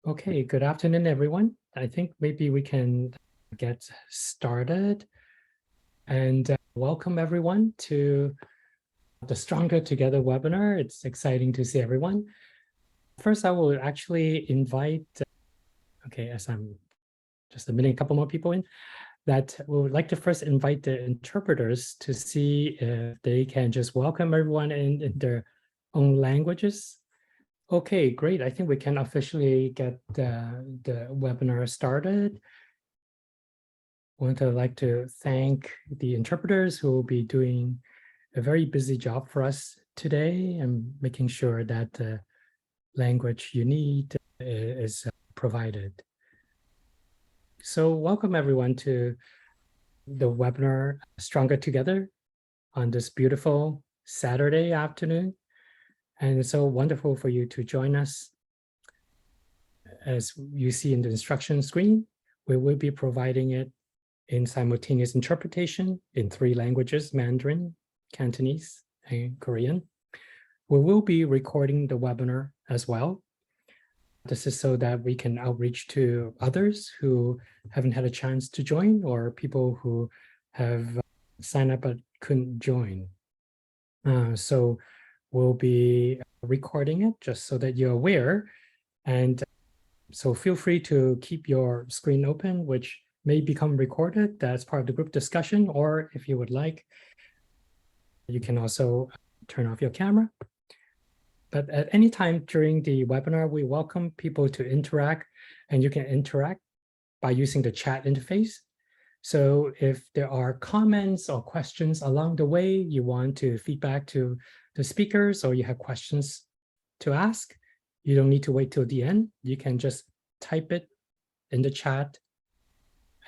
Okay, good afternoon, everyone. I think maybe we can get started. And welcome everyone to the Stronger Together webinar. It's exciting to see everyone. First, I will actually invite, as I'm just admitting a couple more people in, that we would like to first invite the interpreters to see if they can just welcome everyone in their own languages. Okay, great. I think we can officially get the webinar started. I would like to thank the interpreters who will be doing a very busy job for us today and making sure that the language you need is provided. So welcome everyone to the webinar Stronger Together on this beautiful Saturday afternoon. And it's so wonderful for you to join us. As you see in the instruction screen, we will be providing it in simultaneous interpretation in 3 languages, Mandarin, Cantonese, and Korean. We will be recording the webinar as well. This is so that we can outreach to others who haven't had a chance to join or people who have signed up but couldn't join. So we'll be recording it just so that you're aware. And so feel free to keep your screen open, which may become recorded. That's part of the group discussion, or if you would like, you can also turn off your camera. But at any time during the webinar, we welcome people to interact, and you can interact by using the chat interface. So if there are comments or questions along the way, you want to feedback to the speakers, or you have questions to ask, you don't need to wait till the end. You can just type it in the chat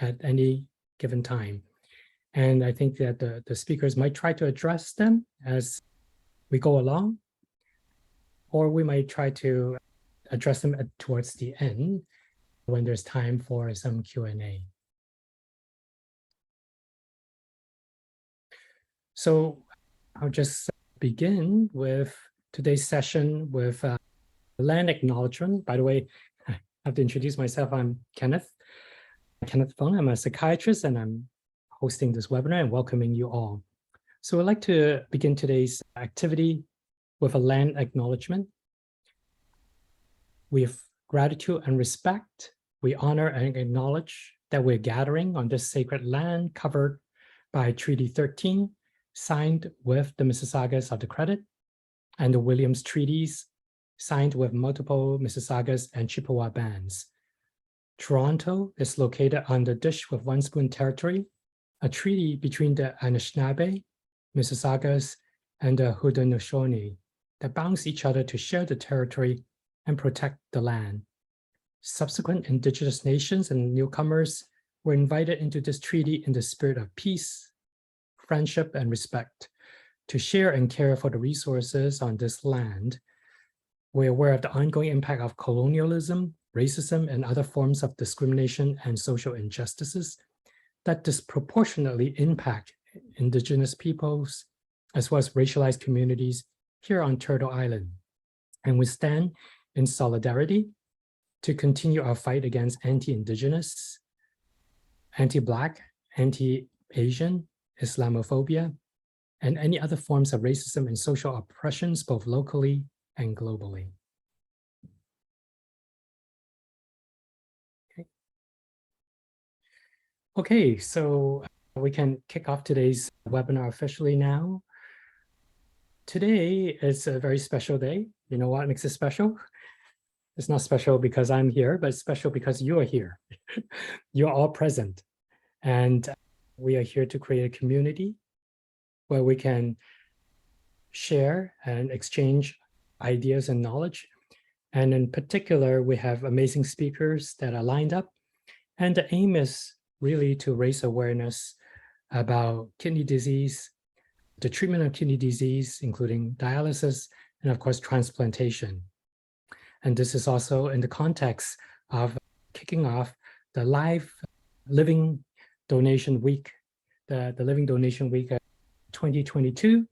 at any given time. And I think that the speakers might try to address them as we go along, or we might try to address them towards the end when there's time for some Q&A. So I'll just begin with today's session with land acknowledgement. By the way, I have to introduce myself. I'm Kenneth Fung. I'm a psychiatrist, and I'm hosting this webinar and welcoming you all. So I'd like to begin today's activity with a land acknowledgement. With gratitude and respect, we honor and acknowledge that we're gathering on this sacred land covered by Treaty 13, signed with the Mississaugas of the Credit, and the Williams Treaties, signed with multiple Mississaugas and Chippewa bands. Toronto is located on the Dish with One Spoon territory, a treaty between the Anishinaabe, Mississaugas, and the Haudenosaunee that bounds each other to share the territory and protect the land. Subsequent Indigenous nations and newcomers were invited into this treaty in the spirit of peace, friendship, and respect to share and care for the resources on this land. We're aware of the ongoing impact of colonialism, racism, and other forms of discrimination and social injustices that disproportionately impact Indigenous peoples, as well as racialized communities here on Turtle Island. And we stand in solidarity to continue our fight against anti-Indigenous, anti-Black, anti-Asian, Islamophobia, and any other forms of racism and social oppressions, both locally and globally. Okay, so we can kick off today's webinar officially now. Today is a very special day. You know what makes it special? It's not special because I'm here, but it's special because you are here. You're all present. And we are here to create a community where we can share and exchange ideas and knowledge. And in particular, we have amazing speakers that are lined up. And the aim is really to raise awareness about kidney disease, the treatment of kidney disease, including dialysis, and of course, transplantation. And this is also in the context of kicking off the live Living Donation Week, the Living Donation Week 2022,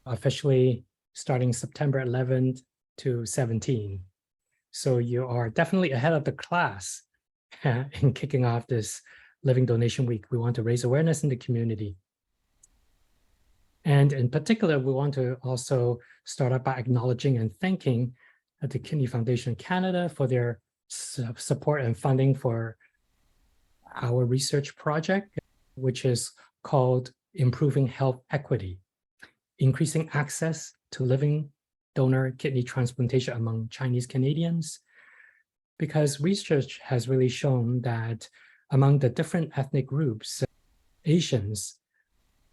officially starting September 11th to 17th. So you are definitely ahead of the class in kicking off this Living Donation Week. We want to raise awareness in the community. And in particular, we want to also start out by acknowledging and thanking the Kidney Foundation Canada for their support and funding for our research project, which is called Improving Health Equity, Increasing Access to Living Donor Kidney Transplantation among Chinese Canadians. Because research has really shown that among the different ethnic groups, Asians,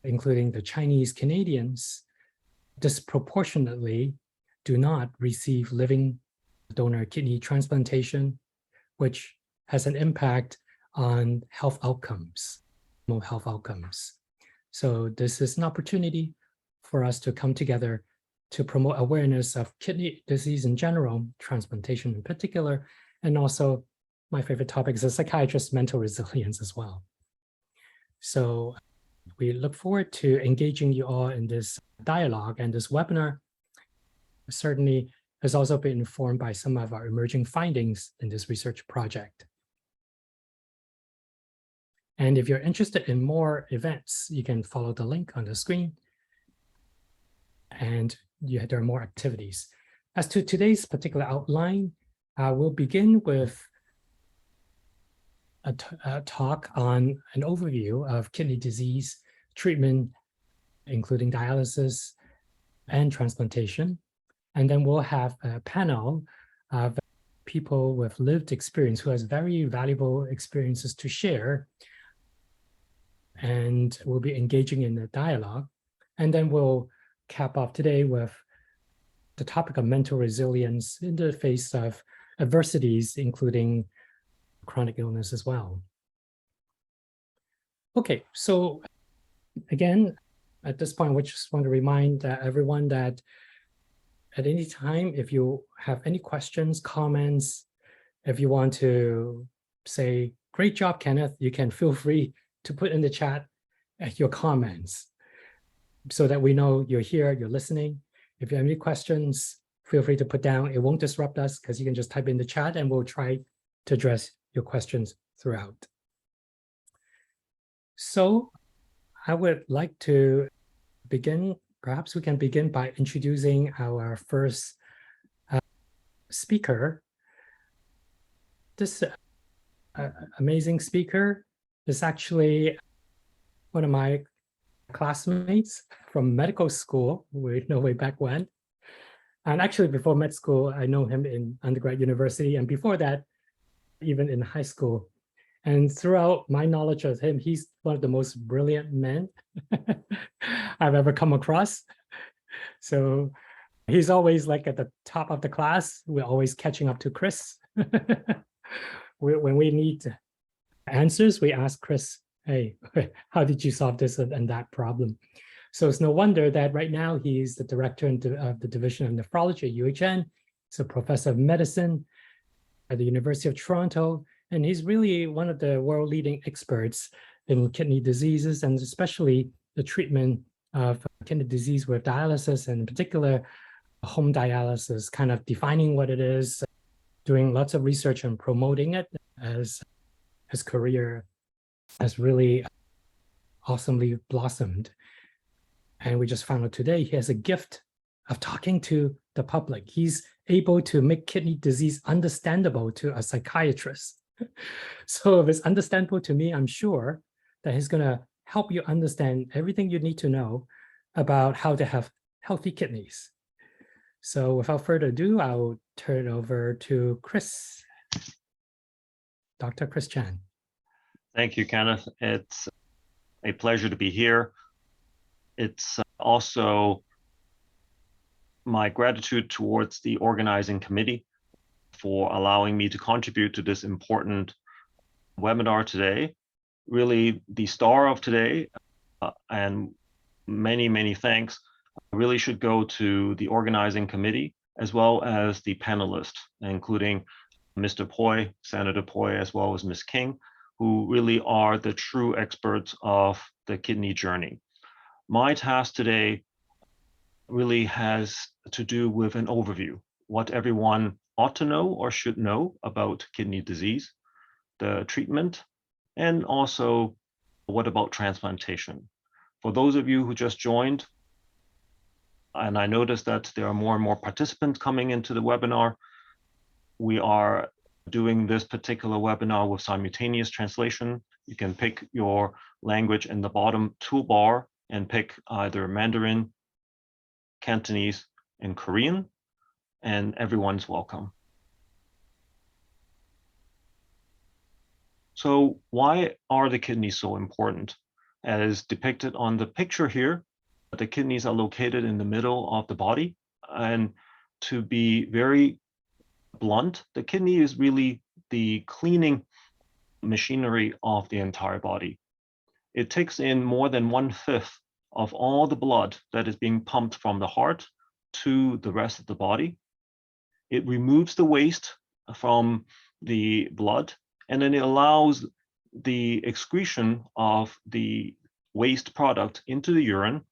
including the Chinese Canadians, disproportionately do not receive living donor kidney transplantation, which has an impact on health outcomes. So this is an opportunity for us to come together to promote awareness of kidney disease in general, transplantation in particular, and also my favorite topic is a psychiatrist's mental resilience as well. So we look forward to engaging you all in this dialogue, and this webinar certainly has also been informed by some of our emerging findings in this research project. And if you're interested in more events, you can follow the link on the screen, and there are more activities. As to today's particular outline, we'll begin with a talk on an overview of kidney disease treatment, including dialysis and transplantation. And then we'll have a panel of people with lived experience who has very valuable experiences to share. And we'll be engaging in a dialogue. And then we'll cap off today with the topic of mental resilience in the face of adversities, including chronic illness as well. Okay, so again, at this point, we just want to remind everyone that at any time, if you have any questions, comments, if you want to say, great job, Kenneth, you can feel free to put in the chat your comments so that we know you're here, you're listening. If you have any questions, feel free to put down. It won't disrupt us because you can just type in the chat and we'll try to address your questions throughout. So I would like to begin, perhaps we can begin by introducing our first speaker. This amazing speaker is actually one of my classmates from medical school. We know way back when. And actually before med school, I know him in undergrad university. And before that, even in high school. And throughout my knowledge of him, he's one of the most brilliant men I've ever come across. So he's always like at the top of the class. We're always catching up to Chris. When we need answers, we ask Chris, hey, how did you solve this and that problem? So it's no wonder that right now he's the director of the Division of Nephrology at UHN. He's a professor of medicine at the University of Toronto, and he's really one of the world-leading experts in kidney diseases, and especially the treatment of kidney disease with dialysis, and in particular, home dialysis, kind of defining what it is, doing lots of research and promoting it, as his career has really awesomely blossomed. And we just found out today he has a gift of talking to the public. He's able to make kidney disease understandable to a psychiatrist. So if it's understandable to me, I'm sure that he's going to help you understand everything you need to know about how to have healthy kidneys. So without further ado, I'll turn it over to Chris, Dr. Chris Chan. Thank you, Kenneth. It's a pleasure to be here. It's also my gratitude towards the organizing committee for allowing me to contribute to this important webinar today. Really, the star of today, and many, many thanks, really should go to the organizing committee, as well as the panelists, including Mr. Poi, Senator Poi, as well as Ms. King, who really are the true experts of the kidney journey. My task today really has to do with an overview, what everyone ought to know or should know about kidney disease, the treatment, and also what about transplantation. For those of you who just joined, and I noticed that there are more and more participants coming into the webinar, we are doing this particular webinar with simultaneous translation. You can pick your language in the bottom toolbar and pick either Mandarin, Cantonese, and Korean, and everyone's welcome. So why are the kidneys so important? As depicted on the picture here, the kidneys are located in the middle of the body. And to be very blunt, the kidney is really the cleaning machinery of the entire body. It takes in more than 1/5 of all the blood that is being pumped from the heart to the rest of the body. It removes the waste from the blood, and then it allows the excretion of the waste product into the urine,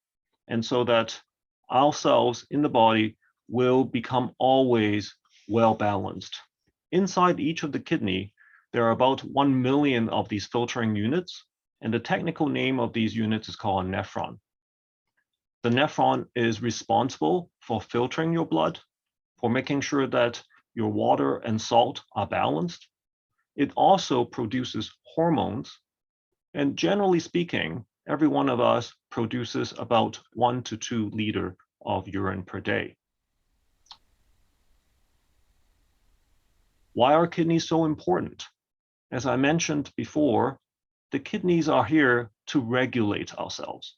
and so that our cells in the body will become always well balanced. Inside each of the kidney, there are about 1 million of these filtering units, and the technical name of these units is called a nephron. The nephron is responsible for filtering your blood, for making sure that your water and salt are balanced. It also produces hormones, and generally speaking, every one of us produces about 1 to 2 liters of urine per day. Why are kidneys so important? As I mentioned before, the kidneys are here to regulate ourselves.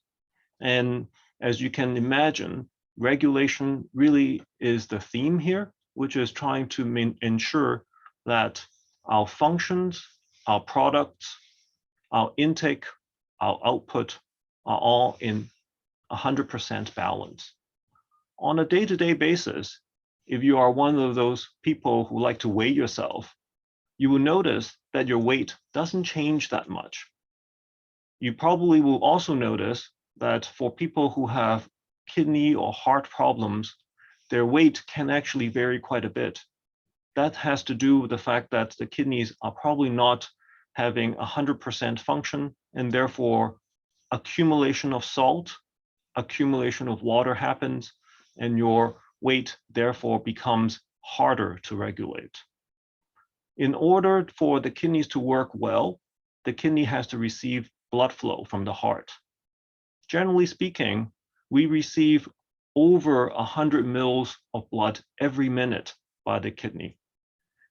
And as you can imagine, regulation really is the theme here, which is trying to ensure that our functions, our products, our intake, our output are all in 100% balance. On a day-to-day basis, if you are one of those people who like to weigh yourself, you will notice that your weight doesn't change that much. You probably will also notice that for people who have kidney or heart problems, their weight can actually vary quite a bit. That has to do with the fact that the kidneys are probably not having 100% function, and therefore accumulation of salt, accumulation of water happens, and your weight therefore becomes harder to regulate. In order for the kidneys to work well, the kidney has to receive blood flow from the heart. Generally speaking, we receive over 100 mils of blood every minute by the kidney.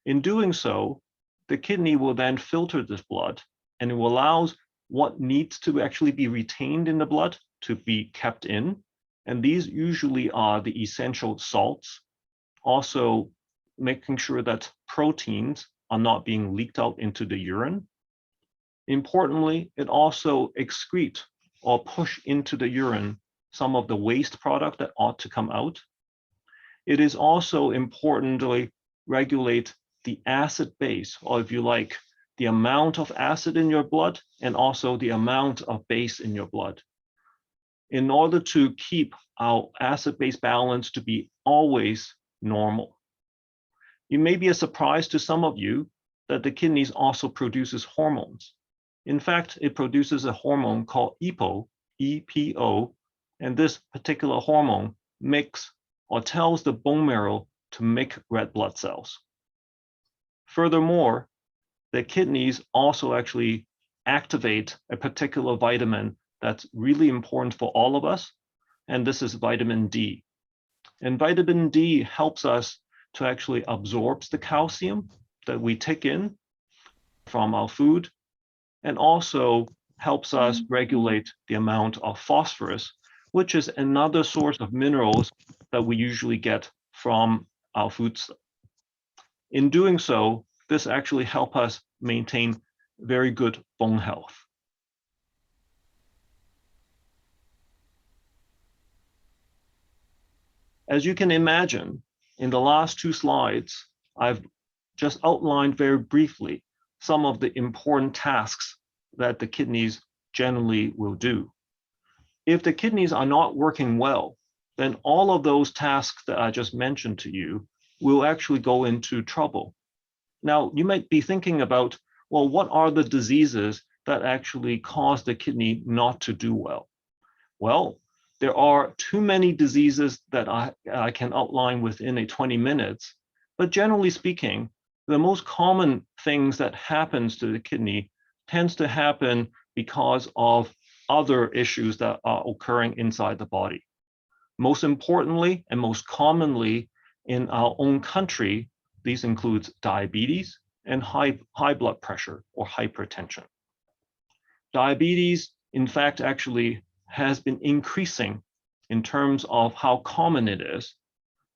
In doing so, the kidney will then filter this blood, and it will allow what needs to actually be retained in the blood to be kept in. And these usually are the essential salts, also making sure that proteins are not being leaked out into the urine. Importantly, it also excrete or push into the urine some of the waste product that ought to come out. It is also importantly regulate the acid base, or if you like, the amount of acid in your blood and also the amount of base in your blood. In order to keep our acid-base balance to be always normal. It may be a surprise to some of you that the kidneys also produces hormones. In fact, it produces a hormone called EPO, EPO, and this particular hormone makes or tells the bone marrow to make red blood cells. Furthermore, the kidneys also actually activate a particular vitamin that's really important for all of us, and this is vitamin D. And vitamin D helps us to actually absorb the calcium that we take in from our food, and also helps us regulate the amount of phosphorus, which is another source of minerals that we usually get from our foods. In doing so, this actually helps us maintain very good bone health. As you can imagine, in the last 2 slides, I've just outlined very briefly some of the important tasks that the kidneys generally will do. If the kidneys are not working well, then all of those tasks that I just mentioned to you we'll actually go into trouble. Now, you might be thinking about, well, what are the diseases that actually cause the kidney not to do well? Well, there are too many diseases that I can outline within a 20 minutes, but generally speaking, the most common things that happens to the kidney tends to happen because of other issues that are occurring inside the body. Most importantly and most commonly in our own country, these include diabetes and high blood pressure or hypertension. Diabetes, in fact, actually has been increasing in terms of how common it is,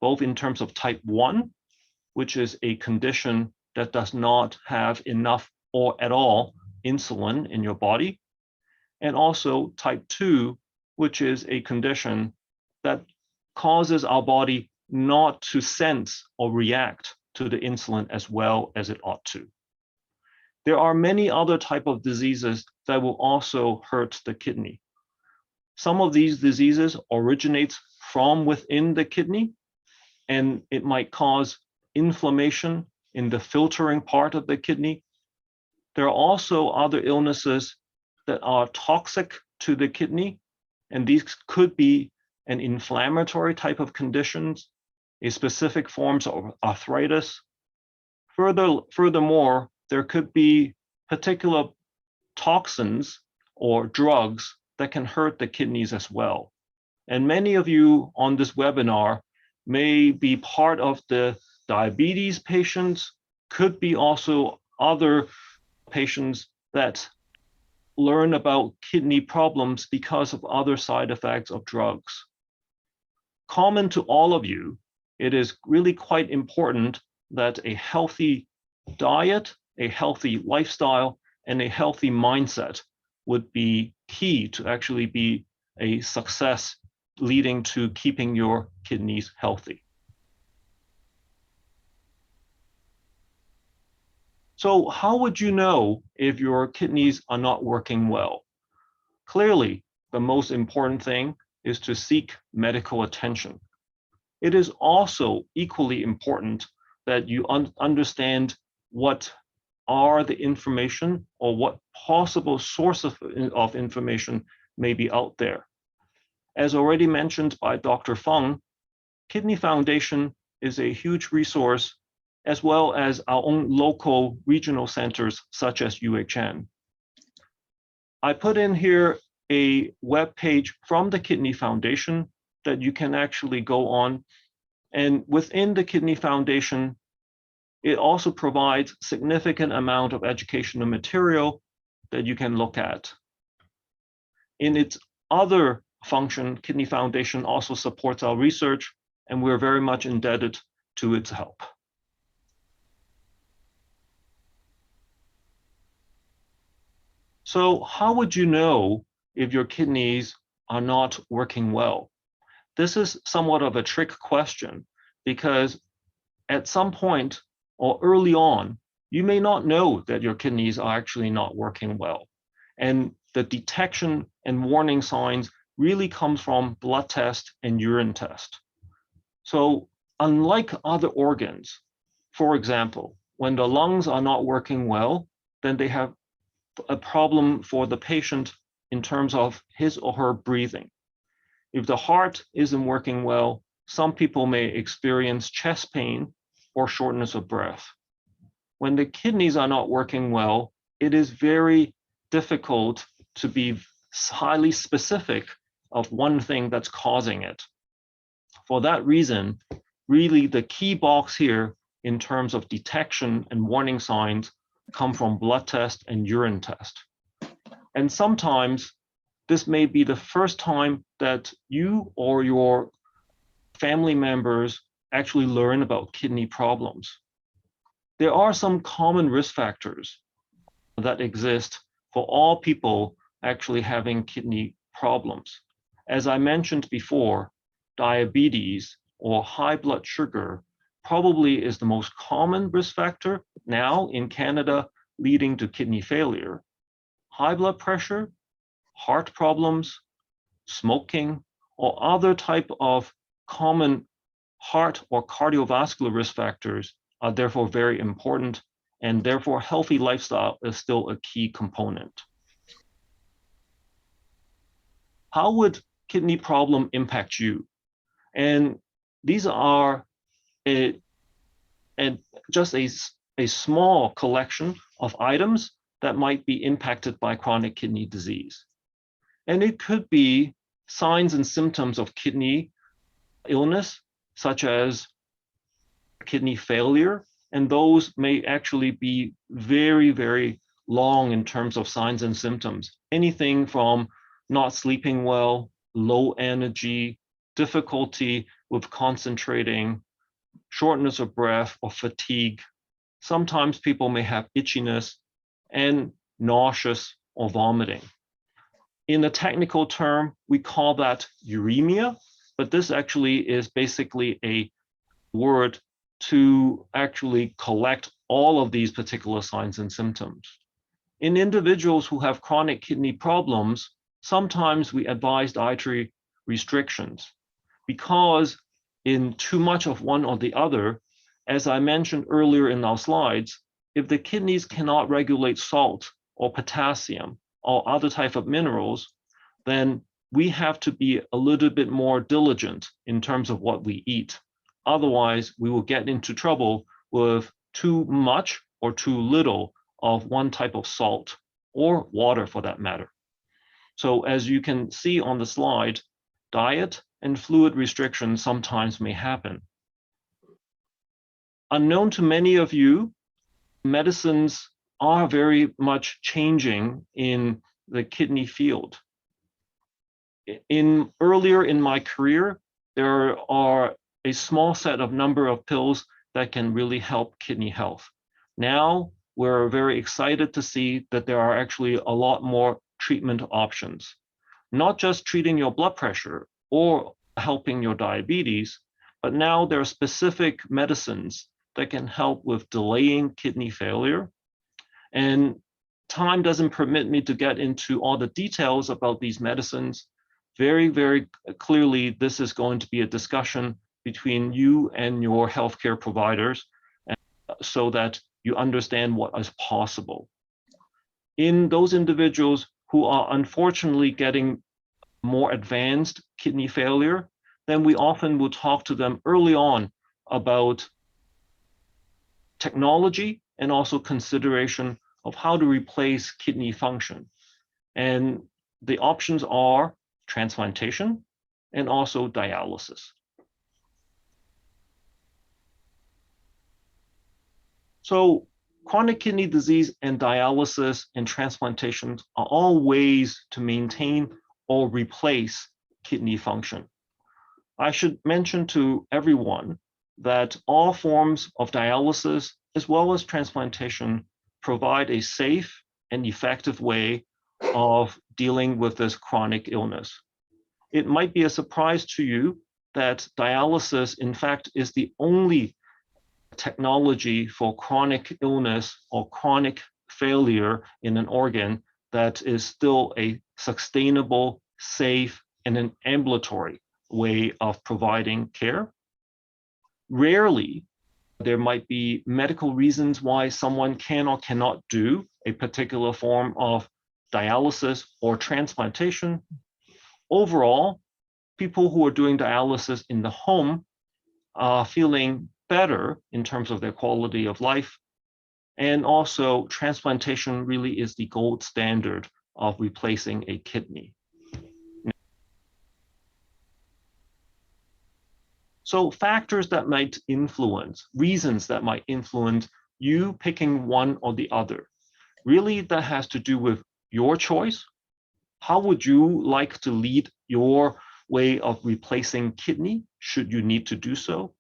both in terms of type 1, which is a condition that does not have enough or at all insulin in your body, and also type 2, which is a condition that causes our body not to sense or react to the insulin as well as it ought to. There are many other types of diseases that will also hurt the kidney. Some of these diseases originate from within the kidney, and it might cause inflammation in the filtering part of the kidney. There are also other illnesses that are toxic to the kidney, and these could be an inflammatory type of conditions, a specific forms of arthritis. Furthermore, there could be particular toxins or drugs that can hurt the kidneys as well. And many of you on this webinar may be part of the diabetes patients, could be also other patients that learn about kidney problems because of other side effects of drugs. Common to all of you, it is really quite important that a healthy diet, a healthy lifestyle, and a healthy mindset would be key to actually be a success leading to keeping your kidneys healthy. So how would you know if your kidneys are not working well? Clearly, the most important thing is to seek medical attention. It is also equally important that you understand what are the information or what possible source of information may be out there. As already mentioned by Dr. Fung, Kidney Foundation is a huge resource, as well as our own local regional centers such as UHN. I put in here a web page from the Kidney Foundation that you can actually go on. And within the Kidney Foundation, it also provides significant amount of educational material that you can look at. In its other function, Kidney Foundation also supports our research, and we're very much indebted to its help. So how would you know if your kidneys are not working well? This is somewhat of a trick question because at some point or early on, you may not know that your kidneys are actually not working well. And the detection and warning signs really comes from blood test and urine test. So unlike other organs, for example, when the lungs are not working well, then they have a problem for the patient in terms of his or her breathing. If the heart isn't working well, some people may experience chest pain or shortness of breath. When the kidneys are not working well, it is very difficult to be highly specific of one thing that's causing it. For that reason, really the key box here in terms of detection and warning signs come from blood test and urine test. And sometimes this may be the first time that you or your family members actually learn about kidney problems. There are some common risk factors that exist for all people actually having kidney problems. As I mentioned before, diabetes or high blood sugar probably is the most common risk factor now in Canada leading to kidney failure. High blood pressure, heart problems, smoking, or other type of common heart or cardiovascular risk factors are therefore very important, and therefore healthy lifestyle is still a key component. How would kidney problem impact you? And these are just a small collection of items that might be impacted by chronic kidney disease. And it could be signs and symptoms of kidney illness, such as kidney failure, and those may actually be very, very long in terms of signs and symptoms. Anything from not sleeping well, low energy, difficulty with concentrating, shortness of breath or fatigue. Sometimes people may have itchiness and nauseous or vomiting. In a technical term, we call that uremia, but this actually is basically a word to actually collect all of these particular signs and symptoms. In individuals who have chronic kidney problems, sometimes we advise dietary restrictions because in too much of one or the other, as I mentioned earlier in our slides, if the kidneys cannot regulate salt or potassium or other type of minerals, then we have to be a little bit more diligent in terms of what we eat. Otherwise, we will get into trouble with too much or too little of one type of salt or water for that matter. So as you can see on the slide, diet and fluid restrictions sometimes may happen. Unknown to many of you, medicines are very much changing in the kidney field. Earlier in my career, there are a small set of number of pills that can really help kidney health. Now, we're very excited to see that there are actually a lot more treatment options, not just treating your blood pressure or helping your diabetes, but now there are specific medicines that can help with delaying kidney failure. And time doesn't permit me to get into all the details about these medicines. Very, very clearly, this is going to be a discussion between you and your healthcare providers so that you understand what is possible. In those individuals who are unfortunately getting more advanced kidney failure, then we often will talk to them early on about technology and also consideration of how to replace kidney function. And the options are transplantation and also dialysis. So chronic kidney disease and dialysis and transplantations are all ways to maintain or replace kidney function. I should mention to everyone that all forms of dialysis as well as transplantation provide a safe and effective way of dealing with this chronic illness. It might be a surprise to you that dialysis, in fact, is the only technology for chronic illness or chronic failure in an organ that is still a sustainable, safe, and an ambulatory way of providing care. Rarely, there might be medical reasons why someone can or cannot do a particular form of dialysis or transplantation. Overall, people who are doing dialysis in the home are feeling better in terms of their quality of life. And also, transplantation really is the gold standard of replacing a kidney. So factors that might influence, reasons that might influence you picking one or the other. Really, that has to do with your choice. How would you like to lead your way of replacing kidney, should you need to do so?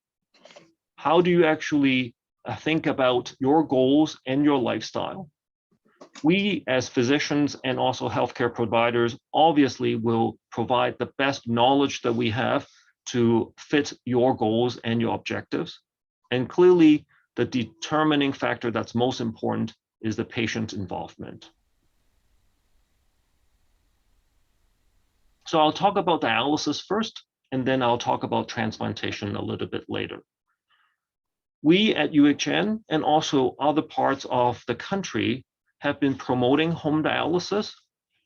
How do you actually think about your goals and your lifestyle? We, as physicians and also healthcare providers, obviously will provide the best knowledge that we have to fit your goals and your objectives. And clearly, the determining factor that's most important is the patient involvement. So I'll talk about dialysis first. and then I'll talk about transplantation a little bit later. We at UHN and also other parts of the country have been promoting home dialysis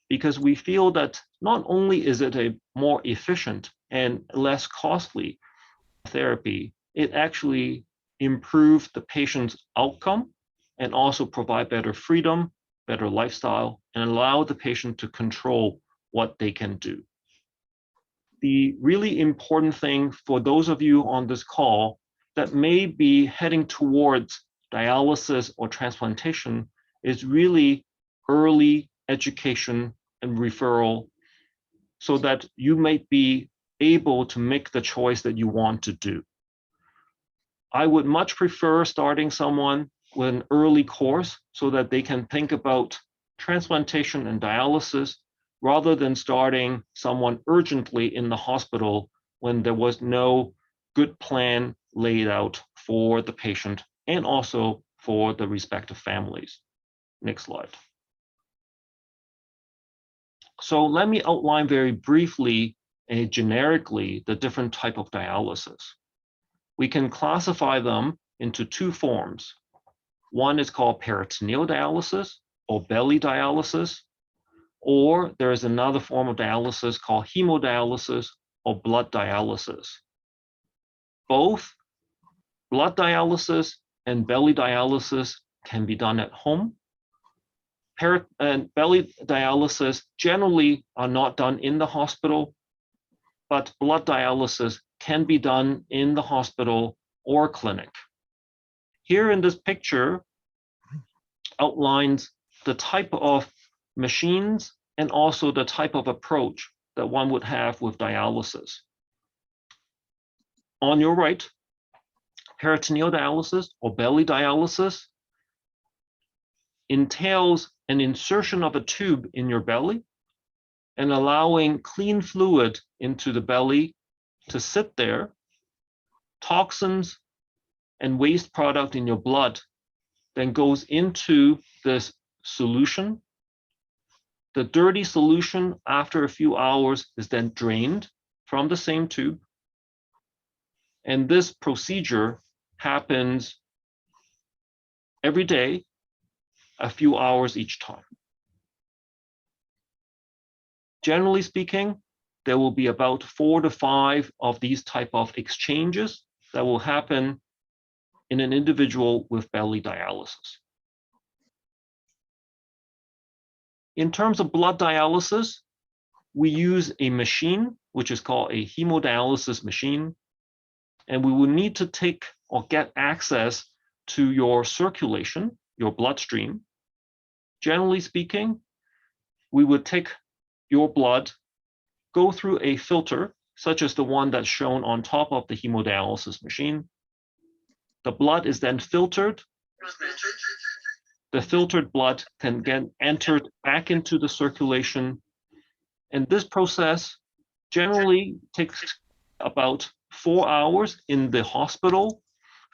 because we feel that not only is it a more efficient and less costly therapy, it actually improves the patient's outcome and also provide better freedom, better lifestyle, and allow the patient to control what they can do. The really important thing for those of you on this call that may be heading towards dialysis or transplantation is really early education and referral so that you may be able to make the choice that you want to do. I would much prefer starting someone with an early course so that they can think about transplantation and dialysis rather than starting someone urgently in the hospital when there was no good plan laid out for the patient and also for the respective families. Next slide. So let me outline very briefly and generically the different type of dialysis. We can classify them into two forms. One is called peritoneal dialysis or belly dialysis, or there is another form of dialysis called hemodialysis or blood dialysis. Both blood dialysis and belly dialysis can be done at home. And belly dialysis generally are not done in the hospital, but blood dialysis can be done in the hospital or clinic. Here in this picture outlines the type of machines and also the type of approach that one would have with dialysis. On your right, peritoneal dialysis or belly dialysis entails an insertion of a tube in your belly and allowing clean fluid into the belly to sit there. Toxins and waste product in your blood then goes into this solution. The dirty solution after a few hours is then drained from the same tube. And this procedure happens every day, a few hours each time. Generally speaking, there will be about 4 to 5 of these type of exchanges that will happen in an individual with belly dialysis. In terms of blood dialysis, we use a machine, which is called a hemodialysis machine, and we will need to take or get access to your circulation, your bloodstream. Generally speaking, we would take your blood, go through a filter, such as the one that's shown on top of the hemodialysis machine. The blood is then filtered. The filtered blood can get entered back into the circulation. And this process generally takes about 4 hours in the hospital,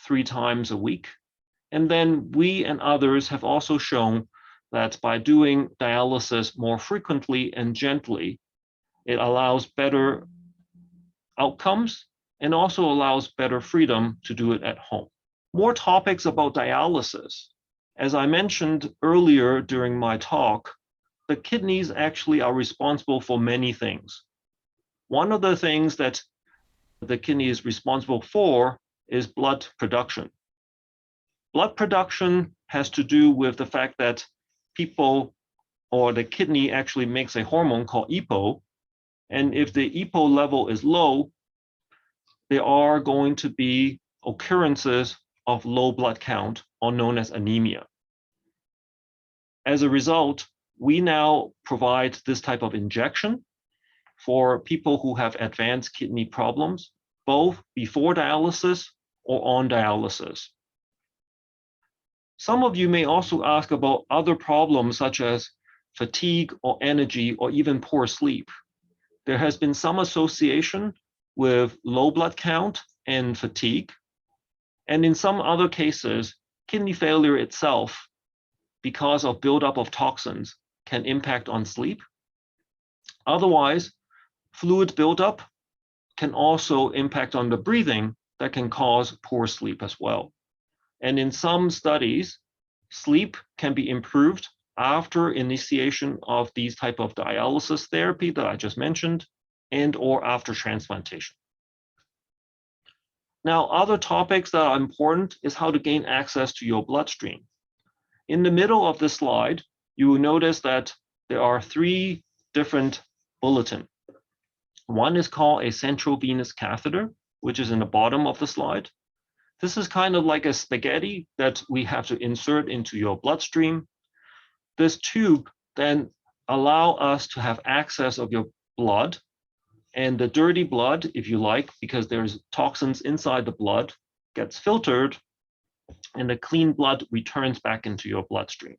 3 times a week. And then we and others have also shown that by doing dialysis more frequently and gently, it allows better outcomes and also allows better freedom to do it at home. More topics about dialysis. As I mentioned earlier during my talk, the kidneys actually are responsible for many things. One of the things that the kidney is responsible for is blood production. Blood production has to do with the fact that people or the kidney actually makes a hormone called EPO. And if the EPO level is low, there are going to be occurrences of low blood count, or known as anemia. As a result, we now provide this type of injection for people who have advanced kidney problems, both before dialysis or on dialysis. Some of you may also ask about other problems such as fatigue or energy or even poor sleep. There has been some association with low blood count and fatigue. And in some other cases, kidney failure itself, because of buildup of toxins, can impact on sleep. Otherwise, fluid buildup can also impact on the breathing that can cause poor sleep as well. And in some studies, sleep can be improved after initiation of these type of dialysis therapy that I just mentioned, and or after transplantation. Now, other topics that are important is how to gain access to your bloodstream. In the middle of this slide, you will notice that there are 3 different bulletins. One is called a central venous catheter, which is in the bottom of the slide. This is kind of like a spaghetti that we have to insert into your bloodstream. This tube then allows us to have access of your blood, and the dirty blood, if you like, because there's toxins inside the blood, gets filtered, and the clean blood returns back into your bloodstream.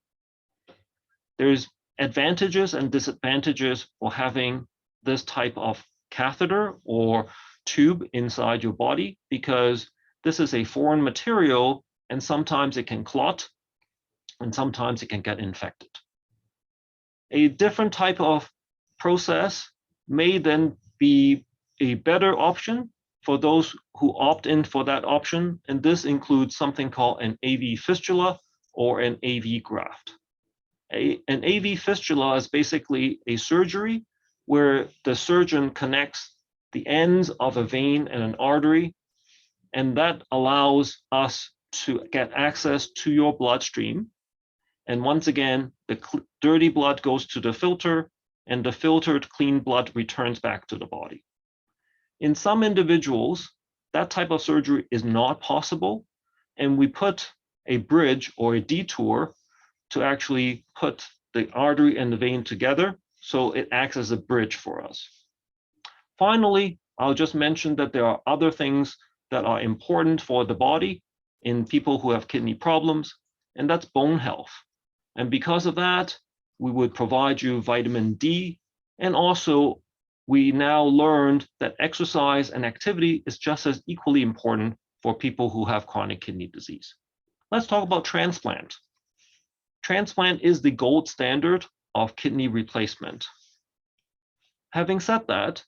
There's advantages and disadvantages for having this type of catheter or tube inside your body, because this is a foreign material, and sometimes it can clot, and sometimes it can get infected. A different type of process may then be a better option for those who opt in for that option, and this includes something called an AV fistula or an AV graft. An AV fistula is basically a surgery where the surgeon connects the ends of a vein and an artery, and that allows us to get access to your bloodstream. And once again, the dirty blood goes to the filter, and the filtered clean blood returns back to the body. In some individuals, that type of surgery is not possible, and we put a bridge or a detour to actually put the artery and the vein together, so it acts as a bridge for us. Finally, I'll just mention that there are other things that are important for the body in people who have kidney problems, and that's bone health. And because of that, we would provide you vitamin D, and also we now learned that exercise and activity is just as equally important for people who have chronic kidney disease. Let's talk about transplant. Transplant is the gold standard of kidney replacement. Having said that,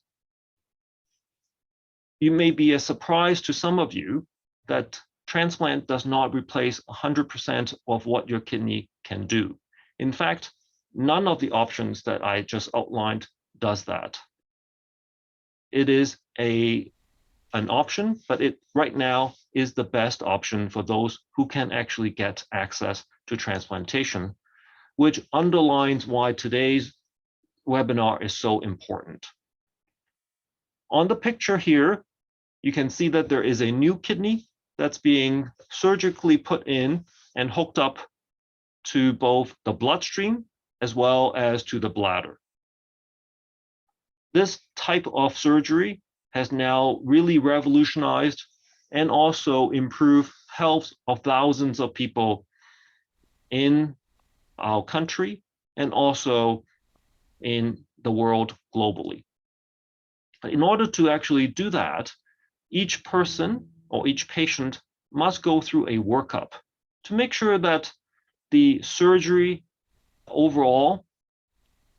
it may be a surprise to some of you that transplant does not replace 100% of what your kidney can do. In fact, none of the options that I just outlined does that. It is an option, but it right now is the best option for those who can actually get access to transplantation, which underlines why today's webinar is so important. On the picture here, you can see that there is a new kidney that's being surgically put in and hooked up to both the bloodstream as well as to the bladder. This type of surgery has now really revolutionized and also improved health of thousands of people in our country and also in the world globally. In order to actually do that, each person or each patient must go through a workup to make sure that the surgery overall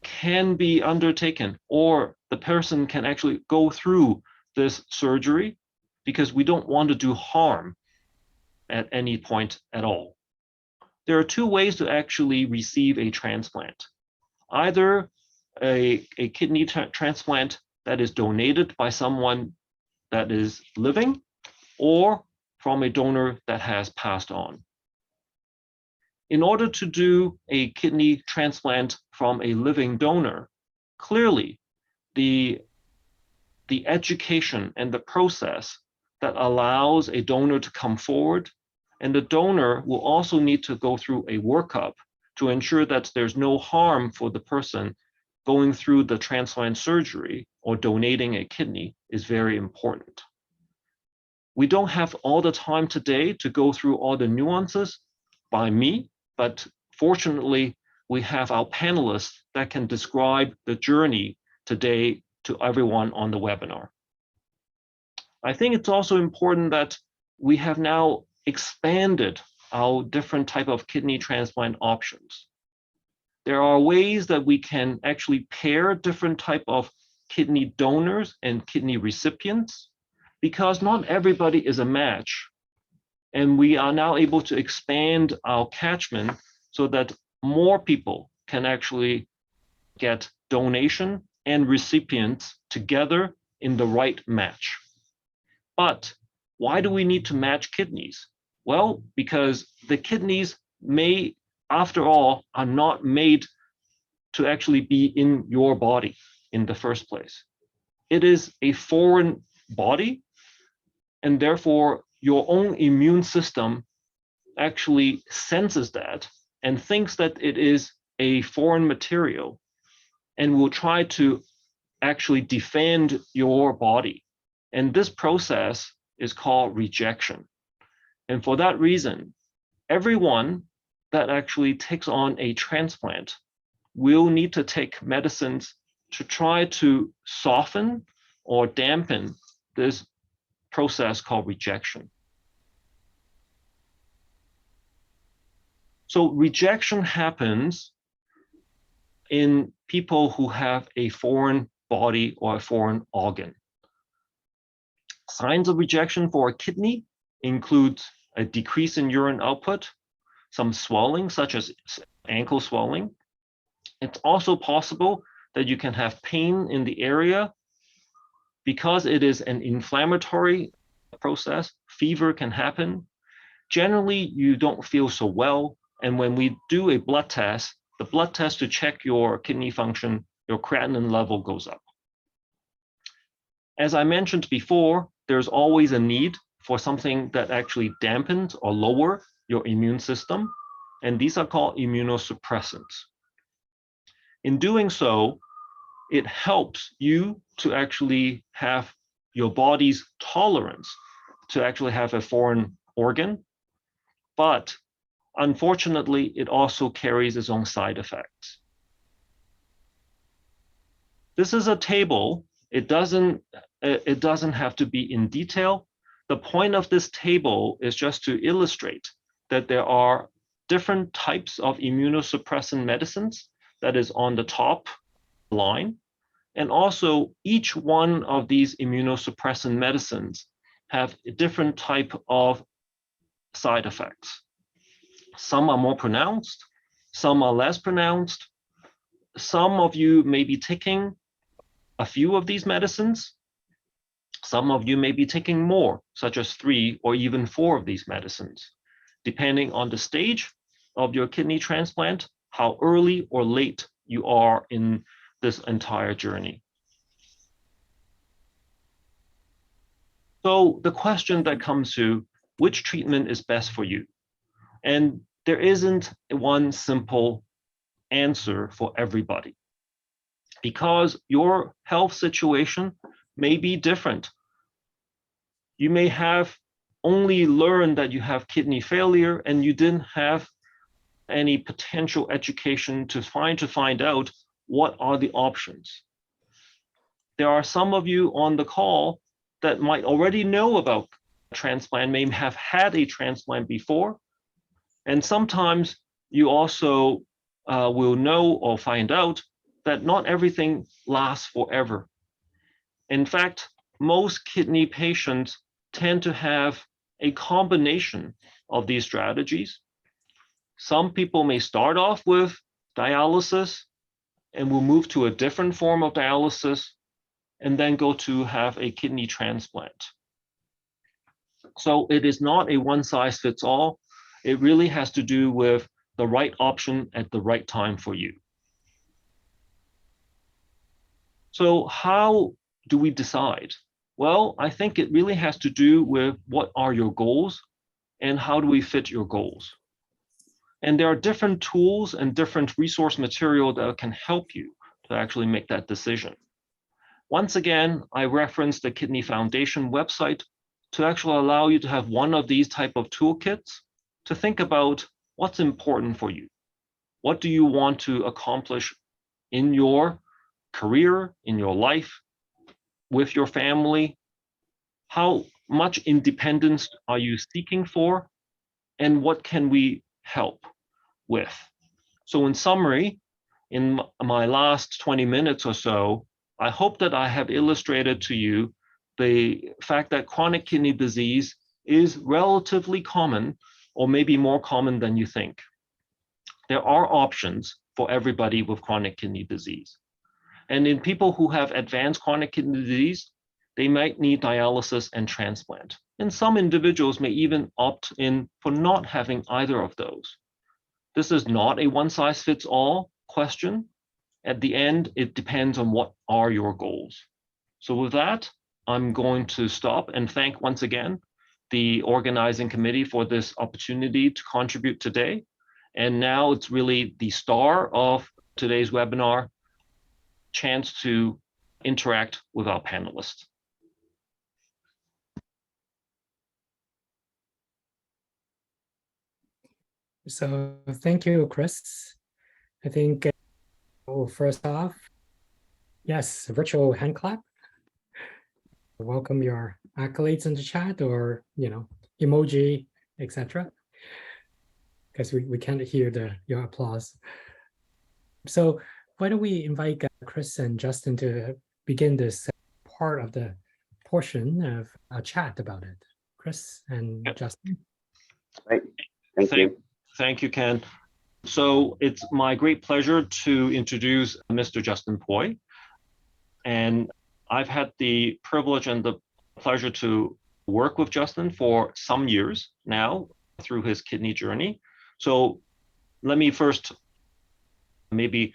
can be undertaken, or the person can actually go through this surgery, because we don't want to do harm at any point at all. There are 2 ways to actually receive a transplant. Either a kidney transplant that is donated by someone that is living, or from a donor that has passed on. In order to do a kidney transplant from a living donor, clearly the education and the process that allows a donor to come forward, and the donor will also need to go through a workup to ensure that there's no harm for the person going through the transplant surgery or donating a kidney, is very important. We don't have all the time today to go through all the nuances by me, but fortunately, we have our panelists that can describe the journey today to everyone on the webinar. I think it's also important that we have now expanded our different type of kidney transplant options. There are ways that we can actually pair different type of kidney donors and kidney recipients, because not everybody is a match. And we are now able to expand our catchment so that more people can actually get donation and recipients together in the right match. But why do we need to match kidneys? Well, because the kidneys may, after all, are not made to actually be in your body in the first place. It is a foreign body, and therefore your own immune system actually senses that and thinks that it is a foreign material and will try to actually defend your body. And this process is called rejection. And for that reason, everyone that actually takes on a transplant will need to take medicines to try to soften or dampen this process called rejection. So rejection happens in people who have a foreign body or a foreign organ. Signs of rejection for a kidney include a decrease in urine output, some swelling, such as ankle swelling. It's also possible that you can have pain in the area. Because it is an inflammatory process, fever can happen. Generally, you don't feel so well. And when we do a blood test, the blood test to check your kidney function, your creatinine level goes up. As I mentioned before, there's always a need for something that actually dampens or lower your immune system. And these are called immunosuppressants. In doing so, it helps you to actually have your body's tolerance to actually have a foreign organ. But unfortunately, it also carries its own side effects. This is a table. It doesn't have to be in detail. The point of this table is just to illustrate that there are different types of immunosuppressant medicines that is on the top line. And also each one of these immunosuppressant medicines have a different type of side effects. Some are more pronounced, some are less pronounced. Some of you may be taking a few of these medicines. Some of you may be taking more, such as 3 or even 4 of these medicines, depending on the stage of your kidney transplant, how early or late you are in this entire journey. So the question that comes to, which treatment is best for you? And there isn't one simple answer for everybody, because your health situation may be different. You may have only learned that you have kidney failure and you didn't have any potential education to find out what are the options. There are some of you on the call that might already know about transplant, may have had a transplant before. And sometimes you also will know or find out that not everything lasts forever. In fact, most kidney patients tend to have a combination of these strategies. Some people may start off with dialysis and will move to a different form of dialysis and then go to have a kidney transplant. So it is not a one-size-fits-all. It really has to do with the right option at the right time for you. So how do we decide? Well, I think it really has to do with what are your goals and how do we fit your goals. And there are different tools and different resource material that can help you to actually make that decision. Once again, I referenced the Kidney Foundation website to actually allow you to have one of these type of toolkits to think about what's important for you. What do you want to accomplish in your career, in your life, with your family? How much independence are you seeking for? And what can we help with? So in summary, in my last 20 minutes or so, I hope that I have illustrated to you the fact that chronic kidney disease is relatively common, or maybe more common than you think. There are options for everybody with chronic kidney disease. And in people who have advanced chronic kidney disease, they might need dialysis and transplant. And some individuals may even opt in for not having either of those. This is not a one-size-fits-all question. At the end, it depends on what are your goals. So with that, I'm going to stop and thank once again the organizing committee for this opportunity to contribute today. And now it's really the star of today's webinar, chance to interact with our panelists. So thank you, Chris. I think first off, yes, virtual hand clap. Welcome your accolades in the chat, or emoji, etc. Because we can't hear your applause. So why don't we invite Chris and Justin to begin this part of the portion of a chat about it. Chris and Justin. Right. Thank you. Thank you, Ken. So it's my great pleasure to introduce Mr. Justin Poi. And I've had the privilege and the pleasure to work with Justin for some years now through his kidney journey. So let me first maybe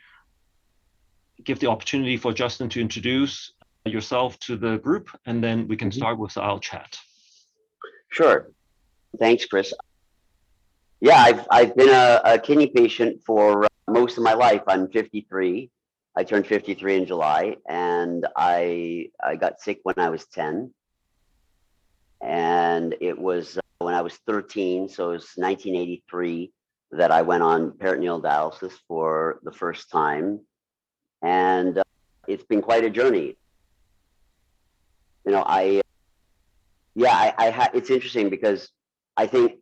give the opportunity for Justin to introduce yourself to the group, and then we can start with our chat. Sure. Thanks, Chris. Yeah, I've been a kidney patient for most of my life. I'm 53. I turned 53 in July, and I got sick when I was 10. And it was when I was 13, so it was 1983, that I went on peritoneal dialysis for the first time. And it's been quite a journey. It's interesting because I think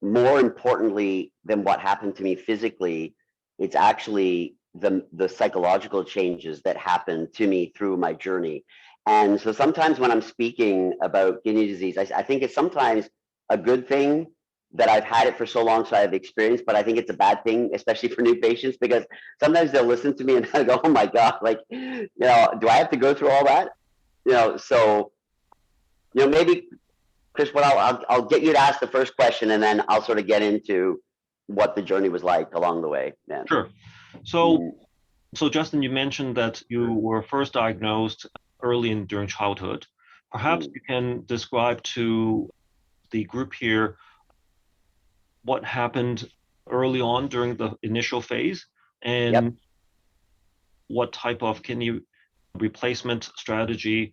more importantly than what happened to me physically, it's actually the psychological changes that happened to me through my journey. And so sometimes when I'm speaking about kidney disease, I think it's sometimes a good thing that I've had it for so long, so I have experience, but I think it's a bad thing, especially for new patients, because sometimes they'll listen to me and I go, oh my God, like, do I have to go through all that? Maybe, Chris, I'll get you to ask the first question, and then I'll sort of get into what the journey was like along the way. Man. Sure. So Justin, you mentioned that you were first diagnosed early during childhood. Perhaps you can describe to the group here what happened early on during the initial phase, and what type of kidney replacement strategy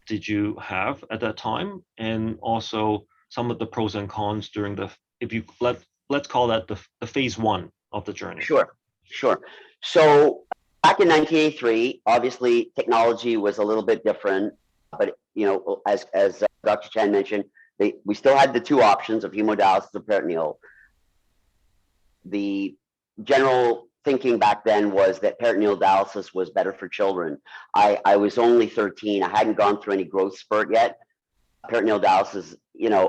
did you have at that time, and also some of the pros and cons during let's call that the phase one of the journey. Sure. So back in 1983, obviously technology was a little bit different, but as Dr. Chan mentioned, we still had the two options of hemodialysis or peritoneal. The general thinking back then was that peritoneal dialysis was better for children. I was only 13. I hadn't gone through any growth spurt yet. Peritoneal dialysis,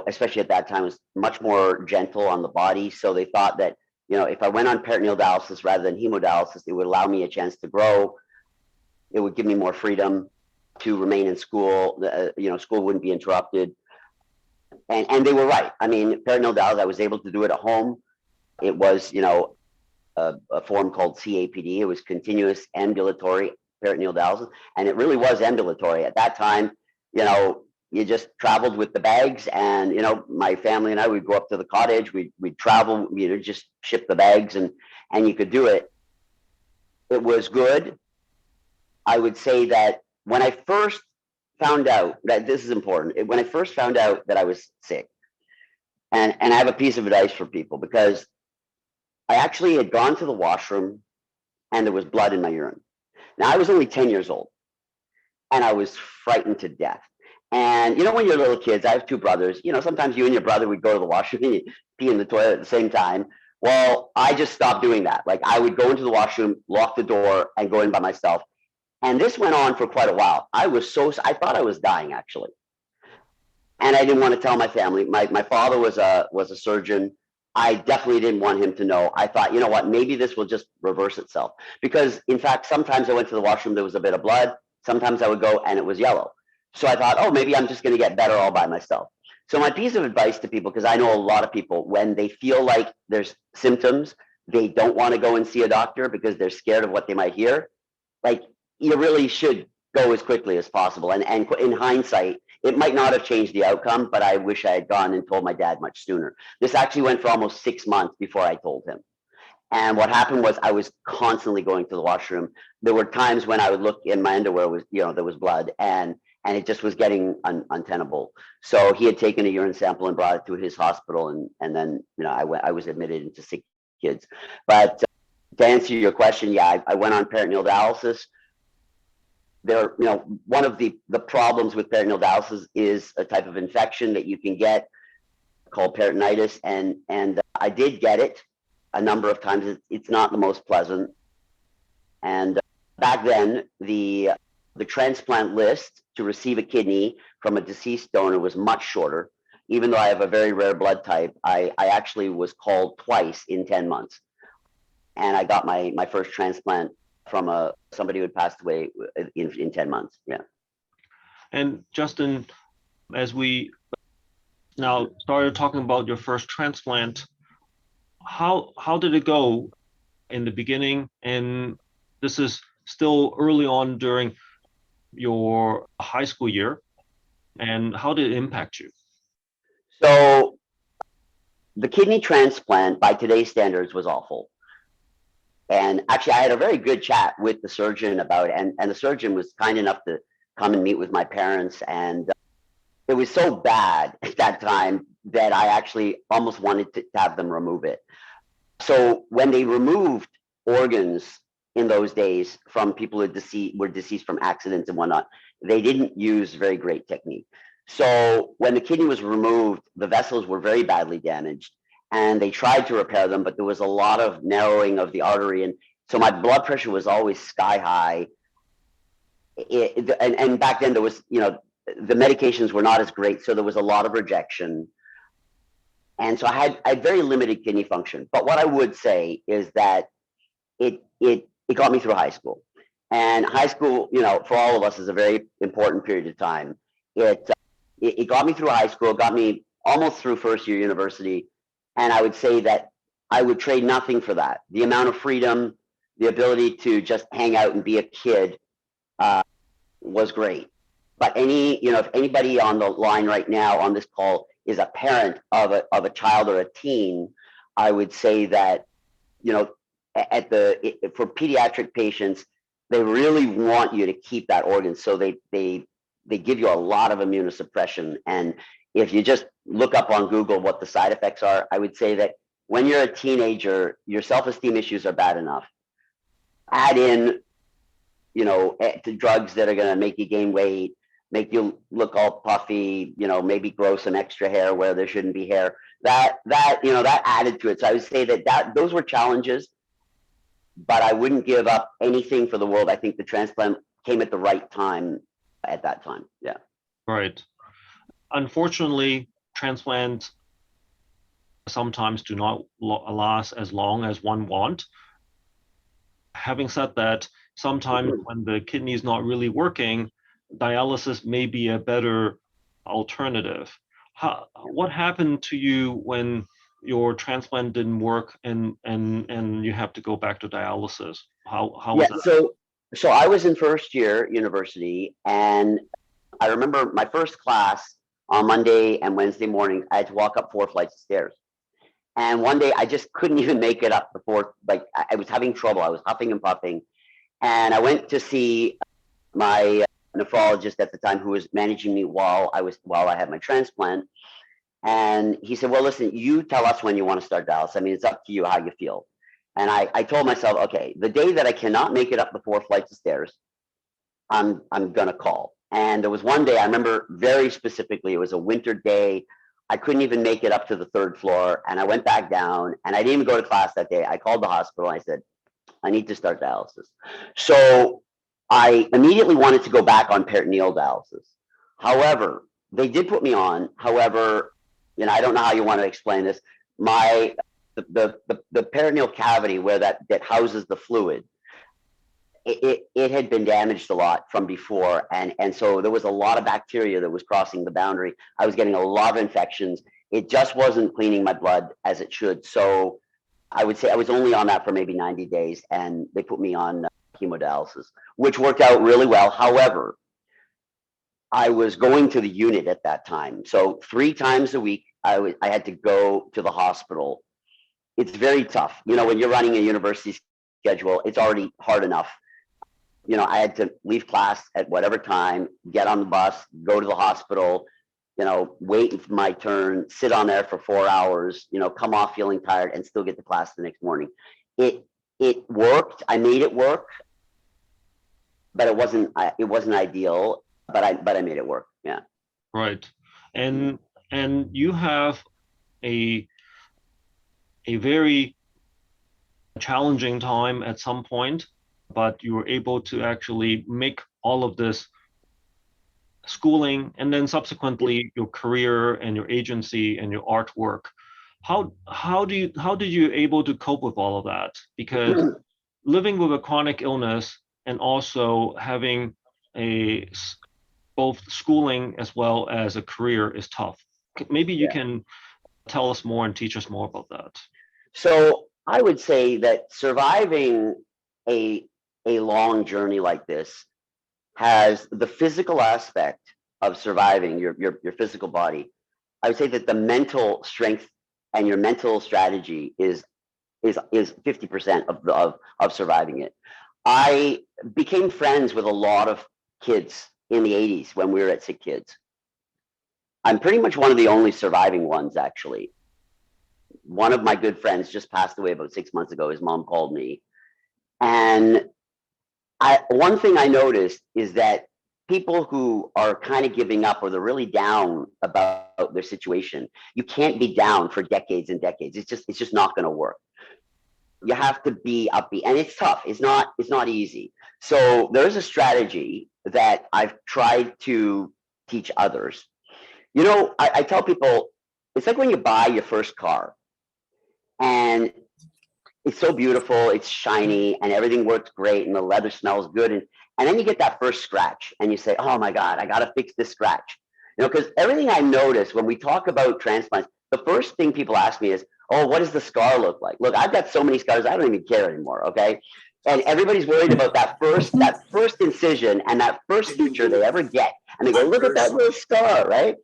especially at that time, was much more gentle on the body. So they thought that, if I went on peritoneal dialysis rather than hemodialysis, it would allow me a chance to grow. It would give me more freedom to remain in school. School wouldn't be interrupted. And they were right. I mean, peritoneal dialysis, I was able to do it at home. It was, a form called CAPD. It was continuous ambulatory peritoneal dialysis, and it really was ambulatory at that time. You just traveled with the bags, and my family and I would go up to the cottage. We'd travel, just ship the bags, and you could do it. It was good. I would say that when I first found out that this is important, when I first found out that I was sick, and I have a piece of advice for people, because I actually had gone to the washroom and there was blood in my urine. Now, I was only 10 years old and I was frightened to death. And when you're little kids, I have two brothers, sometimes you and your brother would go to the washroom and you pee in the toilet at the same time. Well, I just stopped doing that. Like, I would go into the washroom, lock the door, and go in by myself. And this went on for quite a while. I thought I was dying, actually. And I didn't want to tell my family. My father was a surgeon. I definitely didn't want him to know. I thought, you know what, maybe this will just reverse itself. Because in fact, sometimes I went to the washroom, there was a bit of blood. Sometimes I would go and it was yellow. So I thought, oh, maybe I'm just going to get better all by myself. So my piece of advice to people, because I know a lot of people, when they feel like there's symptoms, they don't want to go and see a doctor because they're scared of what they might hear. Like, you really should go as quickly as possible. And in hindsight, it might not have changed the outcome, but I wish I had gone and told my dad much sooner. This actually went for almost 6 months before I told him. And what happened was I was constantly going to the washroom. There were times when I would look in my underwear, there was blood, and it just was getting untenable. So he had taken a urine sample and brought it to his hospital, and then I was admitted into SickKids. But to answer your question, yeah, I went on peritoneal dialysis. One of the problems with peritoneal dialysis is a type of infection that you can get called peritonitis, and I did get it a number of times. It's not the most pleasant. And back then, the transplant list to receive a kidney from a deceased donor was much shorter. Even though I have a very rare blood type, I actually was called twice in 10 months. And I got my first transplant from somebody who had passed away in 10 months. Yeah. And Justin, as we now started talking about your first transplant, how did it go in the beginning? And this is still early on during your high school year. And how did it impact you? So the kidney transplant by today's standards was awful. And actually, I had a very good chat with the surgeon about it. And the surgeon was kind enough to come and meet with my parents. And it was so bad at that time that I actually almost wanted to have them remove it. So when they removed organs in those days from people who were deceased from accidents and whatnot, they didn't use very great technique. So when the kidney was removed, the vessels were very badly damaged. And they tried to repair them, but there was a lot of narrowing of the artery. And so my blood pressure was always sky high. And back then there was, the medications were not as great. So there was a lot of rejection. And so I had very limited kidney function. But what I would say is that it got me through high school. And high school, for all of us is a very important period of time. It got me through high school, got me almost through first year university. And I would say that I would trade nothing for that. The amount of freedom, the ability to just hang out and be a kid was great. But if anybody on the line right now on this call is a parent of a child or a teen, I would say that, for pediatric patients, they really want you to keep that organ. So they give you a lot of immunosuppression. And if you just look up on Google what the side effects are, I would say that when you're a teenager, your self-esteem issues are bad enough. Add in, to drugs that are going to make you gain weight, make you look all puffy, maybe grow some extra hair where there shouldn't be hair. That added to it. So I would say that those were challenges, but I wouldn't give up anything for the world. I think the transplant came at the right time at that time. Yeah. Right. Unfortunately, transplants sometimes do not last as long as one want. Having said that, sometimes when the kidney is not really working, dialysis may be a better alternative. What happened to you when your transplant didn't work and you have to go back to dialysis? How was that? So I was in first year university, and I remember my first class on Monday and Wednesday morning, I had to walk up 4 flights of stairs. And one day I just couldn't even make it up before, I was having trouble. I was huffing and puffing. And I went to see my nephrologist at the time, who was managing me while I had my transplant. And he said, well, listen, you tell us when you want to start dialysis. I mean, it's up to you how you feel. And I told myself, okay, the day that I cannot make it up the 4 flights of stairs, I'm going to call. And there was one day I remember very specifically, it was a winter day. I couldn't even make it up to the 3rd floor. And I went back down, and I didn't even go to class that day. I called the hospital and I said, I need to start dialysis. So I immediately wanted to go back on peritoneal dialysis. However, they did put me on. However, I don't know how you want to explain this. The peritoneal cavity where that houses the fluid, it had been damaged a lot from before, and so there was a lot of bacteria that was crossing the boundary. I was getting a lot of infections. It just wasn't cleaning my blood as it should. So I would say I was only on that for maybe 90 days, and they put me on hemodialysis, which worked out really well. However, I was going to the unit at that time. So 3 times a week, I had to go to the hospital. It's very tough. When you're running a university schedule, it's already hard enough. I had to leave class at whatever time, get on the bus, go to the hospital, wait for my turn, sit on there for 4 hours, come off feeling tired and still get to class the next morning. It worked. I made it work, but it wasn't ideal, but I made it work. Yeah. Right. And you have a very challenging time at some point, but you were able to actually make all of this schooling and then subsequently your career and your agency and your artwork. How did you able to cope with all of that? Because living with a chronic illness and also having both schooling as well as a career is tough. Maybe you can tell us more and teach us more about that. So I would say that surviving a long journey like this has the physical aspect of surviving your physical body. I would say that the mental strength and your mental strategy is 50% of surviving it. I became friends with a lot of kids in the 80s when we were at SickKids. I'm pretty much one of the only surviving ones, actually. One of my good friends just passed away about 6 months ago. His mom called me. And one thing I noticed is that people who are kind of giving up or they're really down about their situation, you can't be down for decades and decades. It's just not going to work. You have to be upbeat, and it's tough. It's not easy. So there's a strategy that I've tried to teach others. I tell people, it's like when you buy your first car and it's so beautiful, it's shiny, and everything works great, and the leather smells good, and then you get that first scratch, and you say, "Oh my God, I got to fix this scratch." Because everything I notice when we talk about transplants, the first thing people ask me is, "Oh, what does the scar look like?" Look, I've got so many scars, I don't even care anymore. Okay, and everybody's worried about that first incision and that first suture they ever get, and they go, "Look at that little scar," right?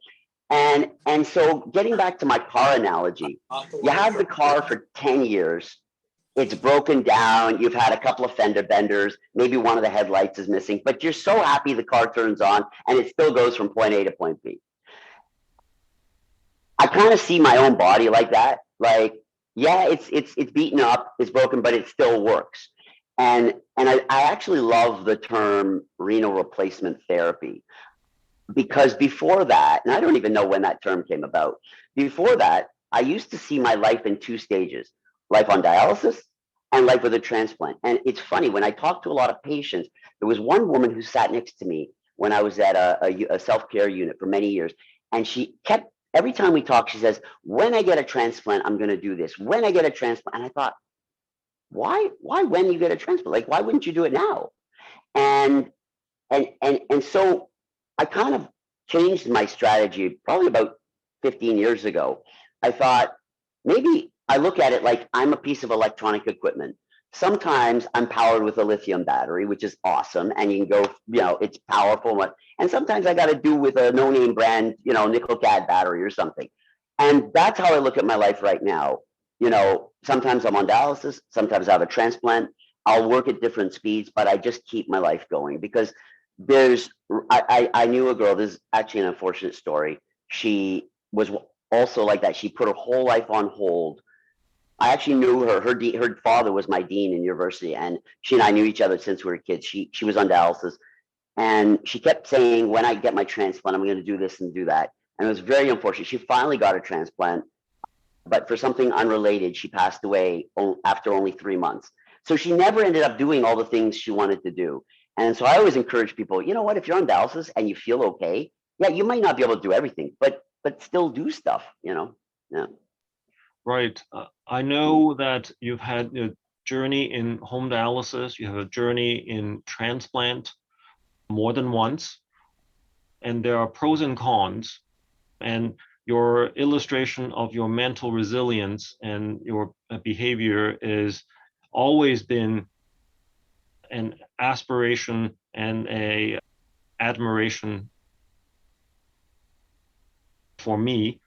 And so getting back to my car analogy, you have the car for 10 years. It's broken down. You've had a couple of fender benders. Maybe one of the headlights is missing, but you're so happy the car turns on and it still goes from point A to point B. I kind of see my own body like that. Like, yeah, it's beaten up, it's broken, but it still works. And I actually love the term renal replacement therapy, because before that, and I don't even know when that term came about, before that, I used to see my life in 2 stages: life on dialysis and life with a transplant. And it's funny, when I talked to a lot of patients, there was one woman who sat next to me when I was at a self-care unit for many years. And she kept, every time we talk, she says, "When I get a transplant, I'm going to do this. When I get a transplant." And I thought, why when you get a transplant? Like, why wouldn't you do it now? And so I kind of changed my strategy probably about 15 years ago. I thought, maybe I look at it like I'm a piece of electronic equipment. Sometimes I'm powered with a lithium battery, which is awesome, and you can go, it's powerful. And sometimes I got to do with a no-name brand, nickel cad battery or something. And that's how I look at my life right now. Sometimes I'm on dialysis, sometimes I have a transplant. I'll work at different speeds, but I just keep my life going, because I knew a girl, this is actually an unfortunate story. She was also like that. She put her whole life on hold. I actually knew her. Her father was my dean in university, and she and I knew each other since we were kids. She was on dialysis, and she kept saying, "When I get my transplant, I'm going to do this and do that." And it was very unfortunate. She finally got a transplant, but for something unrelated, she passed away after only 3 months. So she never ended up doing all the things she wanted to do. And so I always encourage people, you know what, if you're on dialysis and you feel okay, yeah, you might not be able to do everything, but still do stuff, you know? Yeah. Right. I know that you've had a journey in home dialysis, you have a journey in transplant more than once, and there are pros and cons. And your illustration of your mental resilience and your behavior is always been an aspiration and a admiration for me.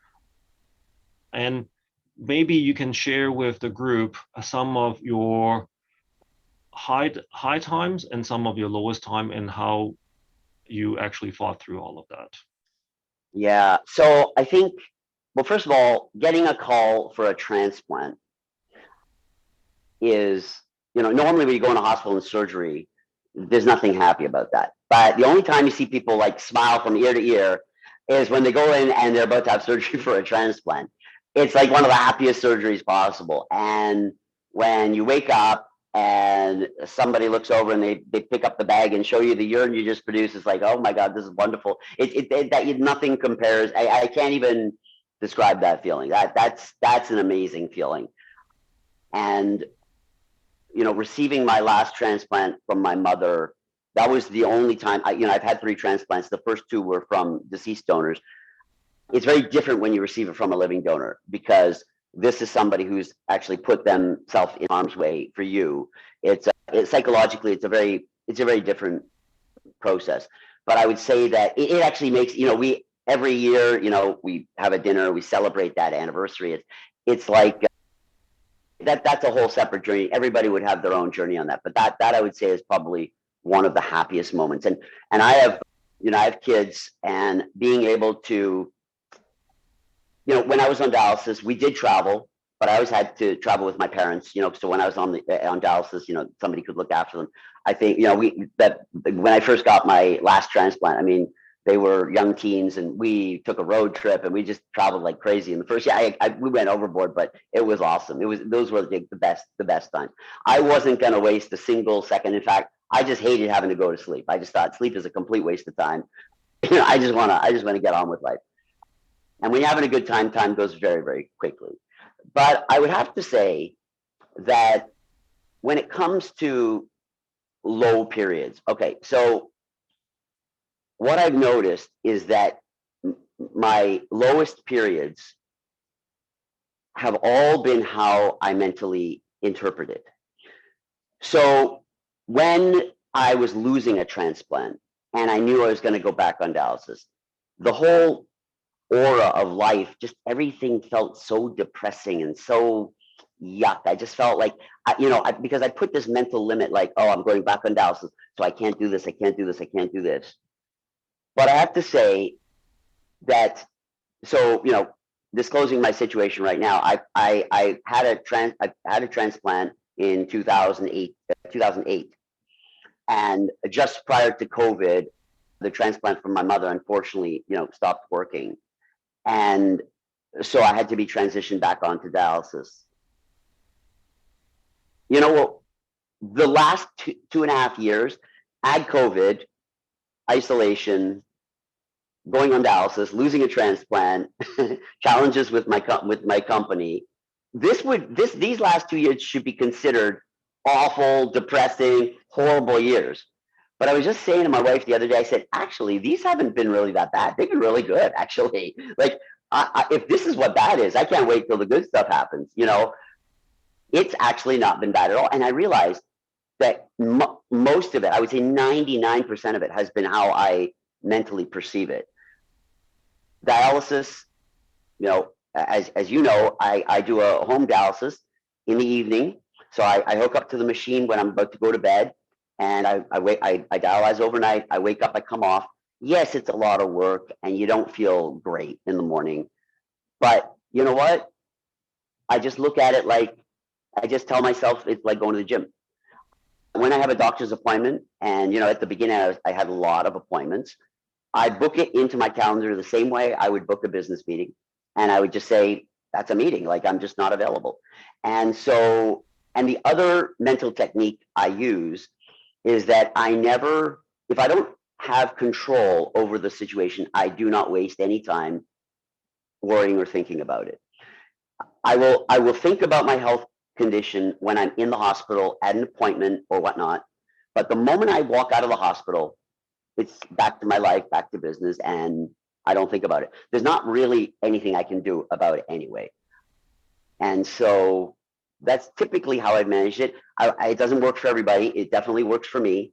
And maybe you can share with the group some of your high times and some of your lowest time and how you actually fought through all of that. Yeah. So I think, well, first of all, getting a call for a transplant is, you know, normally when you go in a hospital and surgery, there's nothing happy about that. But the only time you see people like smile from ear to ear is when they go in and they're about to have surgery for a transplant. It's like one of the happiest surgeries possible. And when you wake up and somebody looks over and they pick up the bag and show you the urine you just produced, it's like, oh my God, this is wonderful. Nothing compares. I can't even describe that feeling. That's an amazing feeling. And you know, receiving my last transplant from my mother, that was the only time I've had 3 transplants. The first 2 were from deceased donors. It's very different when you receive it from a living donor, because this is somebody who's actually put themselves in harm's way for you. Psychologically, it's a very different process. But I would say that it actually makes, you know, we every year, you know, we have a dinner, we celebrate that anniversary. It's like that's a whole separate journey. Everybody would have their own journey on that, but that I would say is probably one of the happiest moments. And I have, you know, I have kids, and being able to, you know, when I was on dialysis, we did travel, but I always had to travel with my parents, you know, so when I was on dialysis, you know, somebody could look after them. I think, you know, when I first got my last transplant, I mean, they were young teens, and we took a road trip, and we just traveled like crazy. In the first year, we went overboard, but it was awesome. Those were the best times. I wasn't going to waste a single second. In fact, I just hated having to go to sleep. I just thought sleep is a complete waste of time. You know, I just want to get on with life. And when you're having a good time, time goes very, very quickly. But I would have to say that when it comes to low periods, okay, so what I've noticed is that my lowest periods have all been how I mentally interpret it. So when I was losing a transplant and I knew I was going to go back on dialysis, the whole aura of life, just everything felt so depressing and so yuck. I just felt like, because I put this mental limit, like, oh, I'm going back on dialysis, so I can't do this, I can't do this, I can't do this. But I have to say that, so, you know, disclosing my situation right now, I had a transplant in 2008, and just prior to COVID, the transplant from my mother, unfortunately, you know, stopped working, and so I had to be transitioned back onto dialysis. You know, the last 2.5 years, I had COVID, isolation, going on dialysis, losing a transplant, challenges with my company. These last 2 years should be considered awful, depressing, horrible years. But I was just saying to my wife the other day, I said, actually, these haven't been really that bad. They've been really good, actually. Like, if this is what bad is, I can't wait till the good stuff happens. You know, it's actually not been bad at all. And I realized that most of it, I would say 99% of it, has been how I mentally perceive it. Dialysis, you know, as you know, I do a home dialysis in the evening. So I hook up to the machine when I'm about to go to bed, and I dialyze overnight. I wake up, I come off. Yes, it's a lot of work, and you don't feel great in the morning. But you know what? I just look at it like, I just tell myself it's like going to the gym. When I have a doctor's appointment, and you know, at the beginning I had a lot of appointments, I book it into my calendar the same way I would book a business meeting. And I would just say, that's a meeting, like I'm just not available. And so, and the other mental technique I use is that if I don't have control over the situation, I do not waste any time worrying or thinking about it. I will think about my health condition when I'm in the hospital at an appointment or whatnot. But the moment I walk out of the hospital, it's back to my life, back to business, and I don't think about it. There's not really anything I can do about it anyway. And so that's typically how I've managed it. It doesn't work for everybody. It definitely works for me.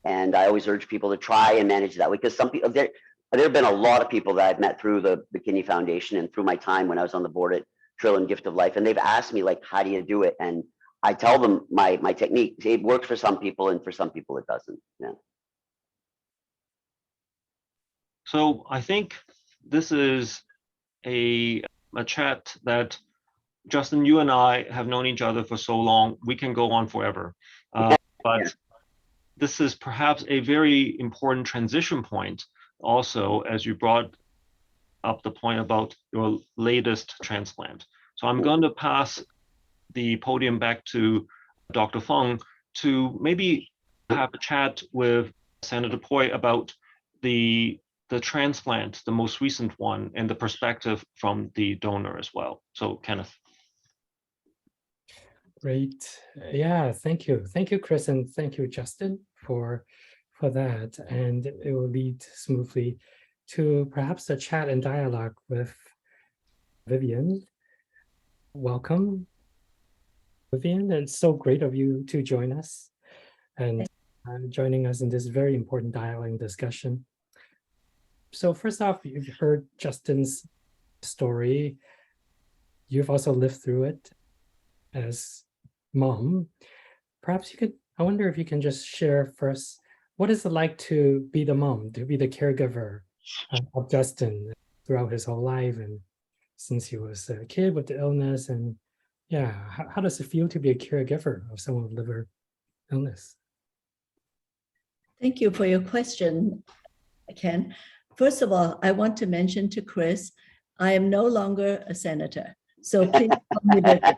And I always urge people to try and manage it that way, because some people, there have been a lot of people that I've met through the Kidney Foundation and through my time when I was on the board at Trillium Gift of Life, and they've asked me, like, how do you do it? And I tell them my technique. It works for some people, and for some people it doesn't. Yeah. So I think this is a chat that, Justin, you and I have known each other for so long, we can go on forever. But this is perhaps a very important transition point also, as you brought up the point about your latest transplant. So I'm going to pass the podium back to Dr. Fung to maybe have a chat with Senator Poi about the transplant, the most recent one, and the perspective from the donor as well. So Kenneth. Great. Yeah, thank you. Thank you, Chris, and thank you, Justin, for that. And it will lead smoothly to perhaps a chat and dialogue with Vivienne. Welcome, Vivienne. It's so great of you to join us and joining us in this very important dialogue and discussion. So first off, you've heard Justin's story. You've also lived through it as mom. Perhaps I wonder if you can just share first, what is it like to be the mom, to be the caregiver of Justin throughout his whole life, and since he was a kid with the illness, and yeah, how does it feel to be a caregiver of someone with liver illness? Thank you for your question, Ken. First of all, I want to mention to Chris, I am no longer a senator. So please call me Vivienne.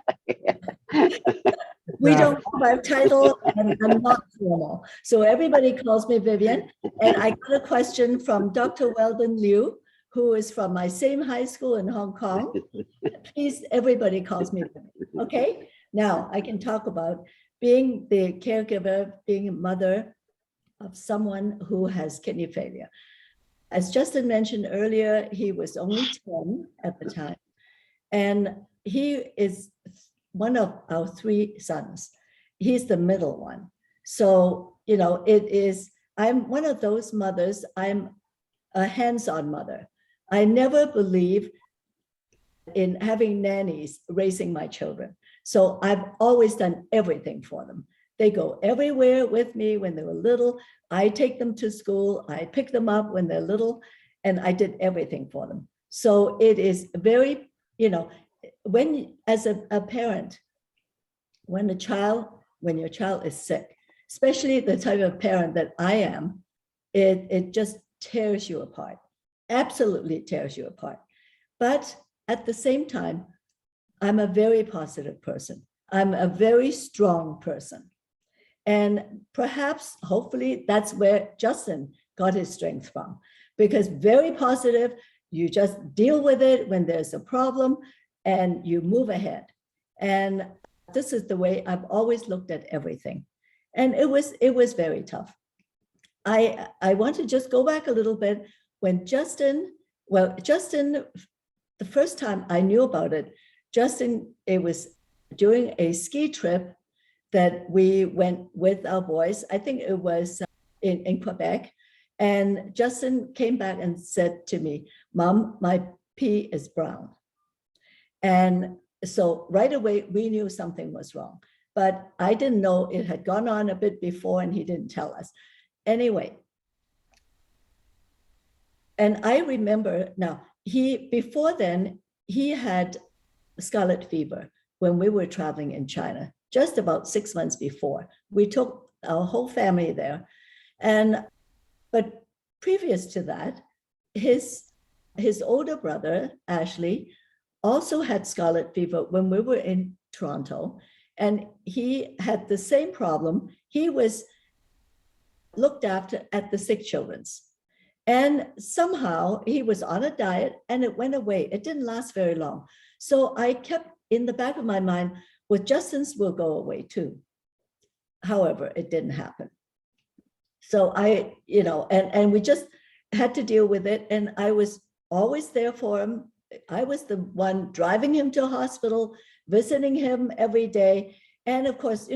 We don't have a title, and I'm not formal. So everybody calls me Vivienne. And I got a question from Dr. Weldon Liu, who is from my same high school in Hong Kong. Please, everybody calls me Vivienne. Okay? Now I can talk about being the caregiver, being a mother of someone who has kidney failure. As Justin mentioned earlier, he was only 10 at the time. And he is one of our three sons. He's the middle one. So, you know, I'm one of those mothers, I'm a hands-on mother. I never believe in having nannies raising my children. So I've always done everything for them. They go everywhere with me when they were little. I take them to school. I pick them up when they're little, and I did everything for them. So it is very, you know, as a parent, when your child is sick, especially the type of parent that I am, it just tears you apart, absolutely tears you apart. But at the same time, I'm a very positive person. I'm a very strong person. And perhaps, hopefully, that's where Justin got his strength from, because very positive, you just deal with it when there's a problem and you move ahead. And this is the way I've always looked at everything. And it was very tough. I want to just go back a little bit. When Justin, the first time I knew about it, it was during a ski trip that we went with our boys. I think it was in Quebec. And Justin came back and said to me, "Mom, my pee is brown." And so right away, we knew something was wrong. But I didn't know it had gone on a bit before, and he didn't tell us. Anyway, and I remember now, before then, he had scarlet fever when we were traveling in China, just about 6 months before. We took our whole family there. But previous to that, his older brother, Ashley, also had scarlet fever when we were in Toronto, and he had the same problem. He was looked after at the sick children's. And somehow he was on a diet and it went away. It didn't last very long. So I kept in the back of my mind, well, Justin's will go away too. However, it didn't happen. So and we just had to deal with it. And I was always there for him. I was the one driving him to a hospital, visiting him every day. And of course,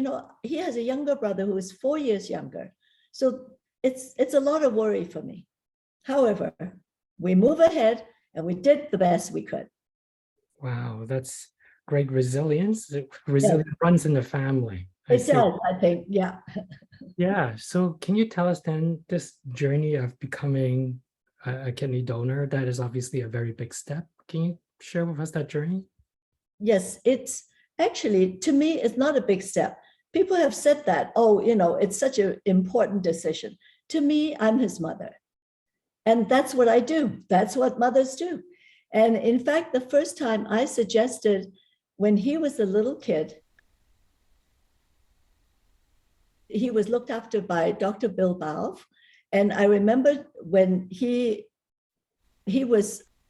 he has a younger brother who is 4 years younger. So it's a lot of worry for me. However, we move ahead and we did the best we could. Wow, that's great resilience. Resilience runs in the family. It does, I think, yeah. Yeah, so can you tell us then this journey of becoming a kidney donor? That is obviously a very big step. Can you share with us that journey? Yes, it's actually, to me, it's not a big step. People have said that, it's such an important decision. To me, I'm his mother. And that's what I do. That's what mothers do. And in fact, the first time I suggested when he was a little kid, he was looked after by Dr. Bill Balf. And I remember when he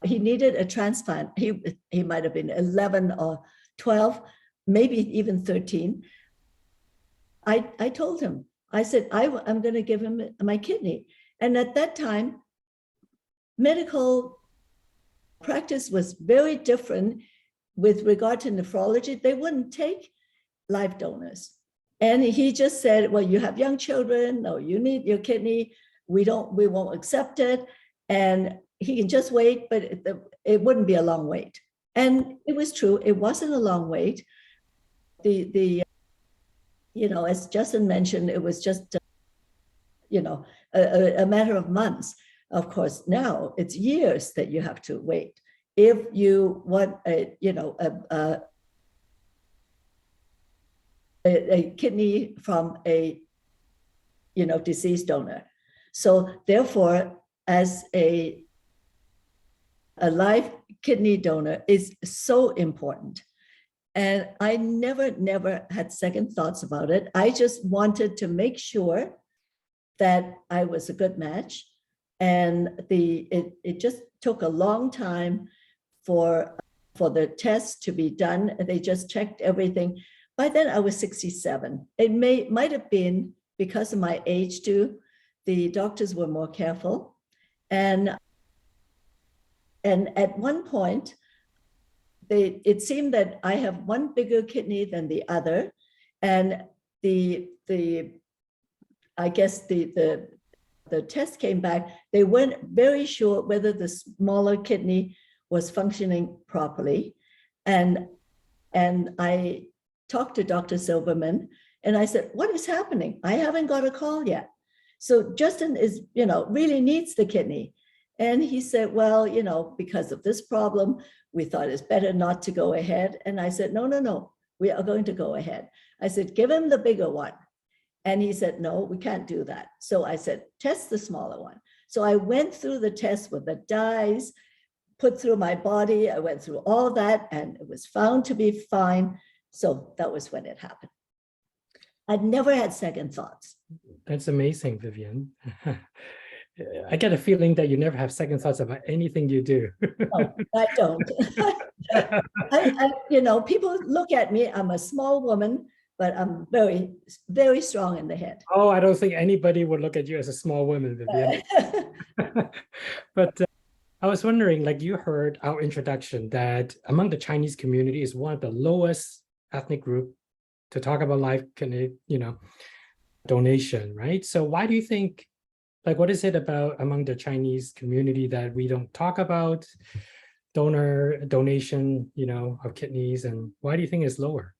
needed a transplant. He might have been 11 or 12, maybe even 13. I told him, I said, I'm going to give him my kidney. And at that time, medical practice was very different with regard to nephrology. They wouldn't take live donors. And he just said, well, you have young children, or you need your kidney. We won't accept it. And he can just wait, but it wouldn't be a long wait. And it was true. It wasn't a long wait. As Justin mentioned, it was just, a matter of months. Of course, now it's years that you have to wait if you want a kidney from a deceased donor. So therefore, as a live kidney donor is so important. And I never had second thoughts about it. I just wanted to make sure that I was a good match. And it just took a long time for the test to be done. They just checked everything. By then I was 67. It might have been because of my age too. The doctors were more careful. And at one point, it seemed that I have one bigger kidney than the other. And I guess the test came back. They weren't very sure whether the smaller kidney was functioning properly. And I talked to Dr. Silverman and I said, what is happening? I haven't got a call yet. So Justin is, really needs the kidney. And he said, well, because of this problem, we thought it's better not to go ahead. And I said, no, we are going to go ahead. I said, give him the bigger one. And he said, no, we can't do that. So I said, test the smaller one. So I went through the test with the dyes, put through my body. I went through all that and it was found to be fine. So that was when it happened. I'd never had second thoughts. That's amazing, Vivienne. I get a feeling that you never have second thoughts about anything you do. No, I don't. People look at me, I'm a small woman, but I'm very, very strong in the head. Oh, I don't think anybody would look at you as a small woman, Vivienne. But I was wondering, like you heard our introduction, that among the Chinese community is one of the lowest ethnic group to talk about live kidney, donation, right? So why do you think, what is it about among the Chinese community that we don't talk about donation, of kidneys, and why do you think it's lower?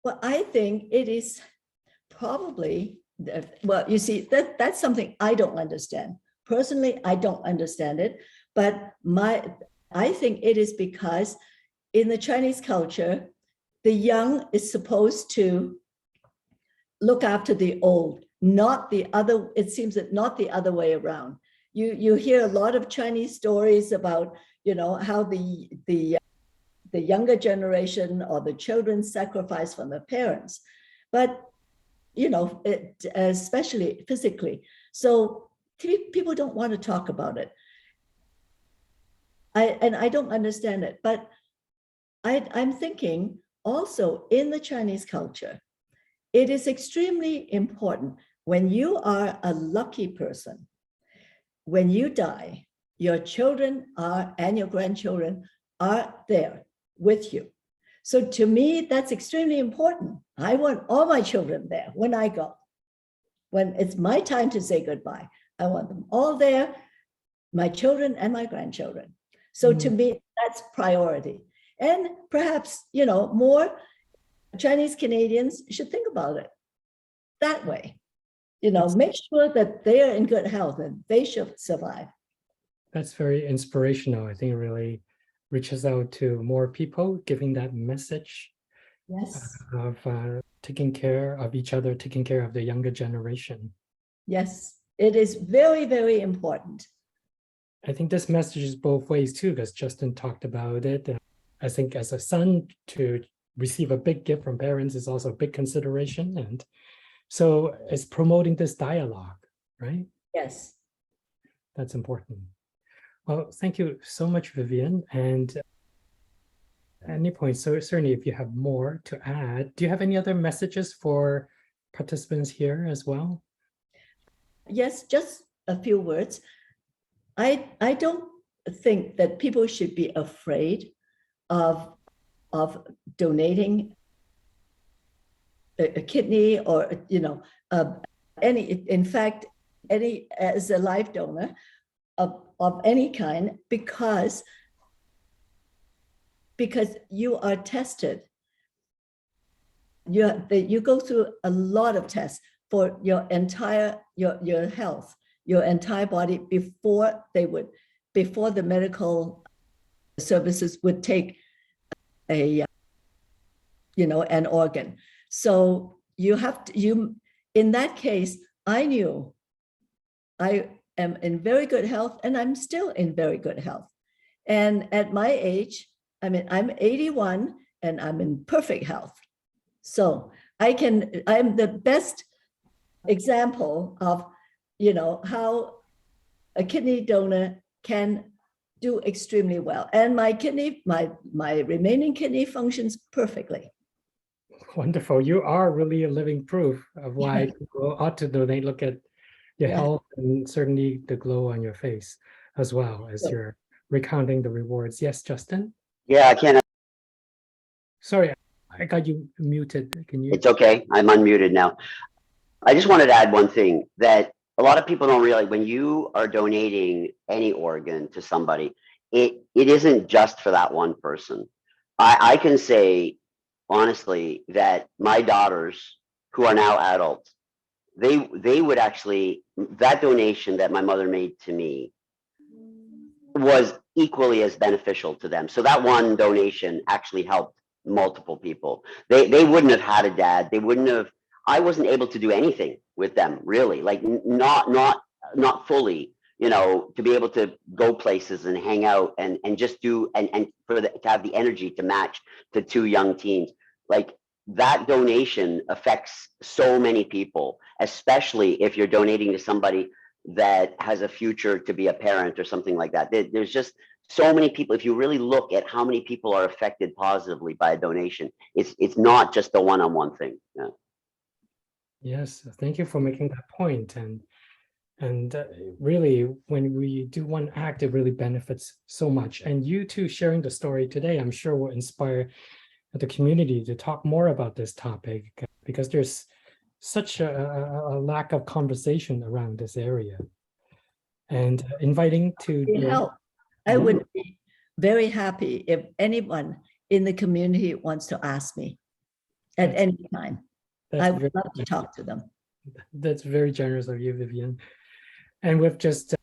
Well, I think it is probably, you see, that's something I don't understand. Personally, I don't understand it, but I think it is because in the Chinese culture, the young is supposed to look after the old, not the other. It seems that not the other way around. You hear a lot of Chinese stories about, how the younger generation or the children sacrifice from their parents. But especially physically. So people don't want to talk about it. I don't understand it, but I'm thinking also in the Chinese culture, it is extremely important when you are a lucky person, when you die, your children and your grandchildren are there with you. So to me, that's extremely important. I want all my children there when I go. When it's my time to say goodbye, I want them all there, my children and my grandchildren. So to me, that's priority. And perhaps, more Chinese Canadians should think about it that way. Make sure that they are in good health and they should survive. That's very inspirational. I think it really reaches out to more people, giving that message of taking care of each other, taking care of the younger generation. Yes, it is very, very important. I think this message is both ways too, because Justin talked about it. I think as a son, to receive a big gift from parents is also a big consideration. And so it's promoting this dialogue, right? Yes. That's important. Well, thank you so much, Vivienne. And at any point, so certainly if you have more to add, do you have any other messages for participants here as well? Yes, just a few words. I don't think that people should be afraid of donating a kidney or, in fact, as a live donor of any kind, because you are tested. You go through a lot of tests for your entire your health, your entire body before the medical services would take an organ. So you have to, in that case, I knew I am in very good health and I'm still in very good health. And at my age, I'm 81 and I'm in perfect health. So I'm the best example of, how a kidney donor can do extremely well. And my remaining kidney functions perfectly. Wonderful. You are really a living proof of why people ought to donate. Look at your health and certainly the glow on your face as well as you're recounting the rewards. Yes, Justin? Yeah, I can't. Sorry, I got you muted. Can you? It's okay. I'm unmuted now. I just wanted to add one thing that a lot of people don't realize. When you are donating any organ to somebody, it isn't just for that one person. I can say honestly that my daughters, who are now adults, they would actually, that donation that my mother made to me was equally as beneficial to them. So that one donation actually helped multiple people. They wouldn't have had a dad. They wouldn't have. I wasn't able to do anything with them, really, like not fully, to be able to go places and hang out and just do and to have the energy to match the two young teens. Like, that donation affects so many people, especially if you're donating to somebody that has a future to be a parent or something like that. There's just so many people. If you really look at how many people are affected positively by a donation, it's not just a one-on-one thing. Yeah. Yes, thank you for making that point. And really, when we do one act, it really benefits so much. And you two sharing the story today, I'm sure will inspire the community to talk more about this topic, because there's such a lack of conversation around this area. And inviting to help. I would be very happy if anyone in the community wants to ask me at any time. I would love to talk to them. That's very generous of you, Vivienne. And we've just,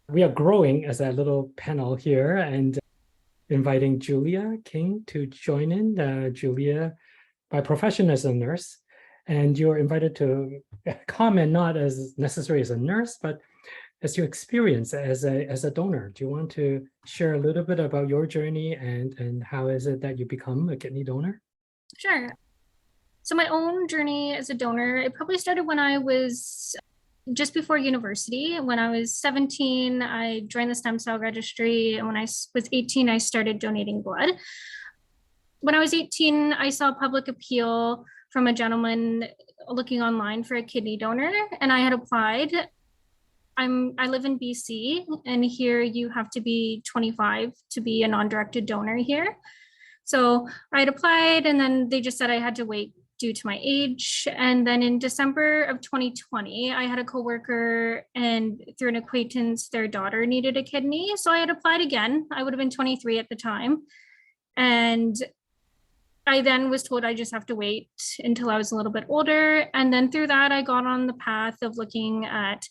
we are growing as a little panel here and inviting Julia King to join in. Julia, by profession, is a nurse, and you're invited to comment not as necessary as a nurse, but as your experience as a donor. Do you want to share a little bit about your journey and how is it that you become a kidney donor? Sure. So my own journey as a donor, it probably started when I was just before university. When I was 17, I joined the stem cell registry. And when I was 18, I started donating blood. When I was 18, I saw a public appeal from a gentleman looking online for a kidney donor, and I had applied. I live in BC, and here you have to be 25 to be a non-directed donor here. So I had applied, and then they just said I had to wait due to my age. And then in December of 2020, I had a coworker, and through an acquaintance, their daughter needed a kidney. So I had applied again. I would have been 23 at the time. And I then was told I just have to wait until I was a little bit older. And then through that, I got on the path of looking at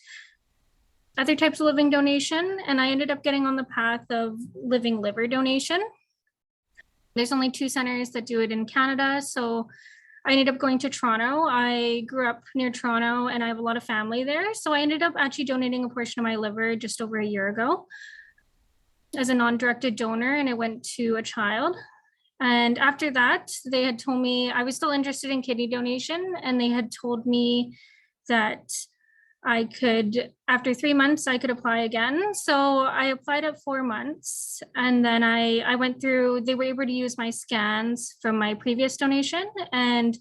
other types of living donation. And I ended up getting on the path of living liver donation. There's only 2 centers that do it in Canada. So I ended up going to Toronto. I grew up near Toronto and I have a lot of family there. So I ended up actually donating a portion of my liver just over a year ago as a non-directed donor, and it went to a child. And after that, they had told me I was still interested in kidney donation, and they had told me that I could, after 3 months, I could apply again. So I applied at 4 months, and then I went through, they were able to use my scans from my previous donation, and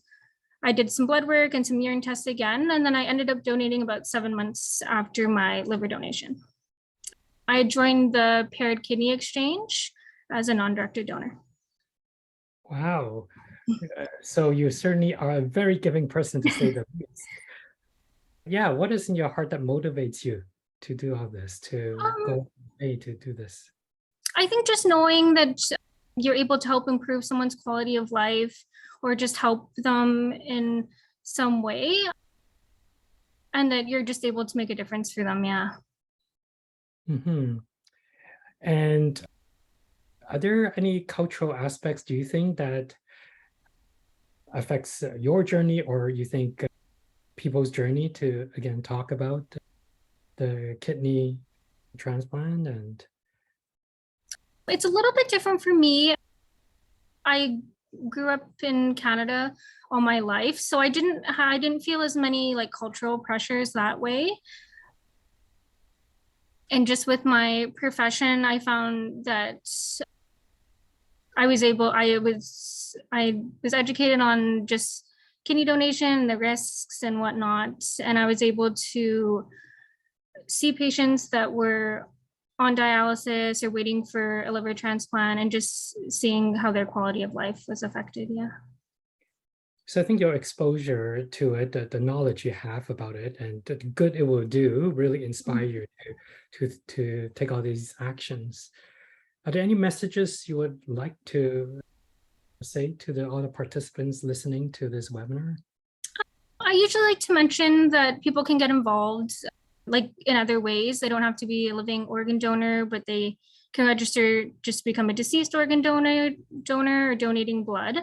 I did some blood work and some urine tests again, and then I ended up donating about 7 months after my liver donation. I joined the Paired Kidney Exchange as a non-directed donor. Wow. So you certainly are a very giving person, to say the least. Yeah, what is in your heart that motivates you to do all this, to go away to do this? I think just knowing that you're able to help improve someone's quality of life, or just help them in some way, and that you're just able to make a difference for them. Yeah. Mm-hmm. And are there any cultural aspects, do you think, that affects your journey, or you think people's journey to, again, talk about the kidney transplant? And it's a little bit different for me. I grew up in Canada all my life, so I didn't feel as many like cultural pressures that way. And just with my profession, I found that I was educated on just kidney donation, the risks and whatnot. And I was able to see patients that were on dialysis or waiting for a liver transplant, and just seeing how their quality of life was affected. Yeah. so I think your exposure to it, the knowledge you have about it, and the good it will do, really inspire you to take all these actions. Are there any messages you would like to say to all the participants listening to this webinar? I usually like to mention that people can get involved like in other ways. They don't have to be a living organ donor, but they can register just to become a deceased organ donor or donating blood.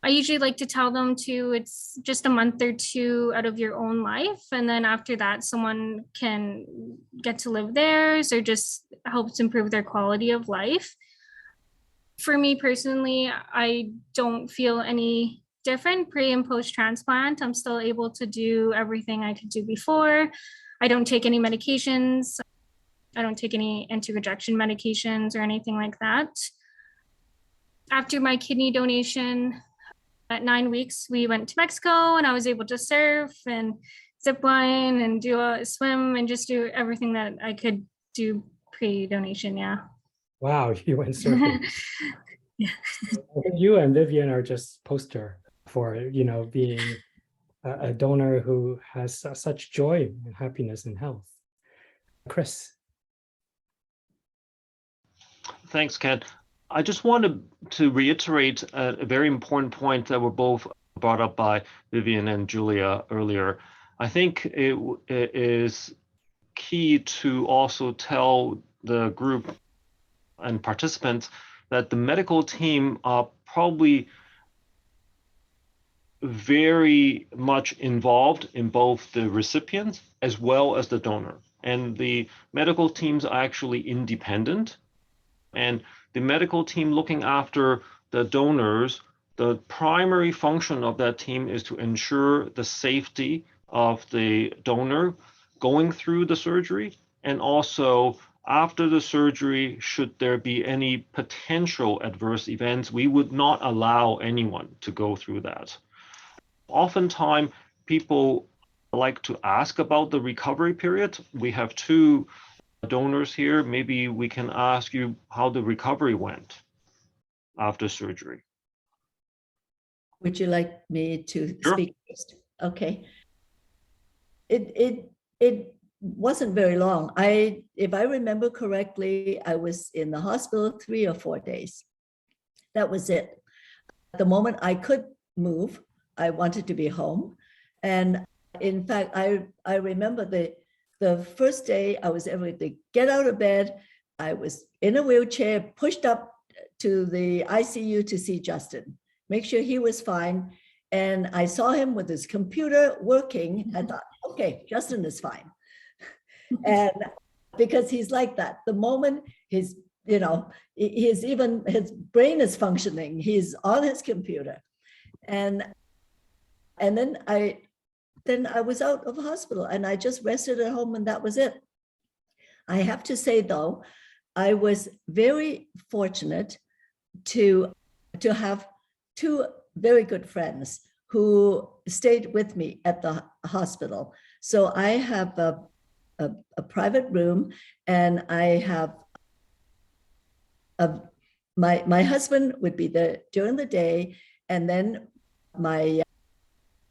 I usually like to tell them it's just a month or 2 out of your own life. And then after that, someone can get to live theirs, or just helps improve their quality of life. For me personally, I don't feel any different pre and post transplant. I'm still able to do everything I could do before. I don't take any medications. I don't take any anti-rejection medications or anything like that. After my kidney donation, at 9 weeks, we went to Mexico, and I was able to surf and zip line and do a swim and just do everything that I could do pre-donation. Yeah. Wow, you went surfing. Yeah. I think you and Vivienne are just poster for, being a donor who has such joy and happiness and health. Chris. Thanks, Ken. I just wanted to reiterate a very important point that were both brought up by Vivienne and Julia earlier. I think it is key to also tell the group and participants that the medical team are probably very much involved in both the recipient as well as the donor. And the medical teams are actually independent. And the medical team looking after the donors The primary function of that team is to ensure the safety of the donor going through the surgery, and also after the surgery, should there be any potential adverse events, we would not allow anyone to go through that. Oftentimes, people like to ask about the recovery period. We have two donors here. Maybe we can ask you how the recovery went after surgery. Would you like me to Sure. speak first? Okay. It wasn't very long. If I remember correctly, I was in the hospital 3 or 4 days. That was it. The moment I could move, I wanted to be home. And in fact, I remember the first day I was able to get out of bed. I was in a wheelchair, pushed up to the ICU to see Justin, make sure he was fine. And I saw him with his computer working. I thought, okay, Justin is fine. And because he's like that, the moment his brain is functioning, he's on his computer. And then I was out of hospital and I just rested at home, and that was it. I have to say though, I was very fortunate to have two very good friends who stayed with me at the hospital. So I have a private room, and I have my husband would be there during the day, and then my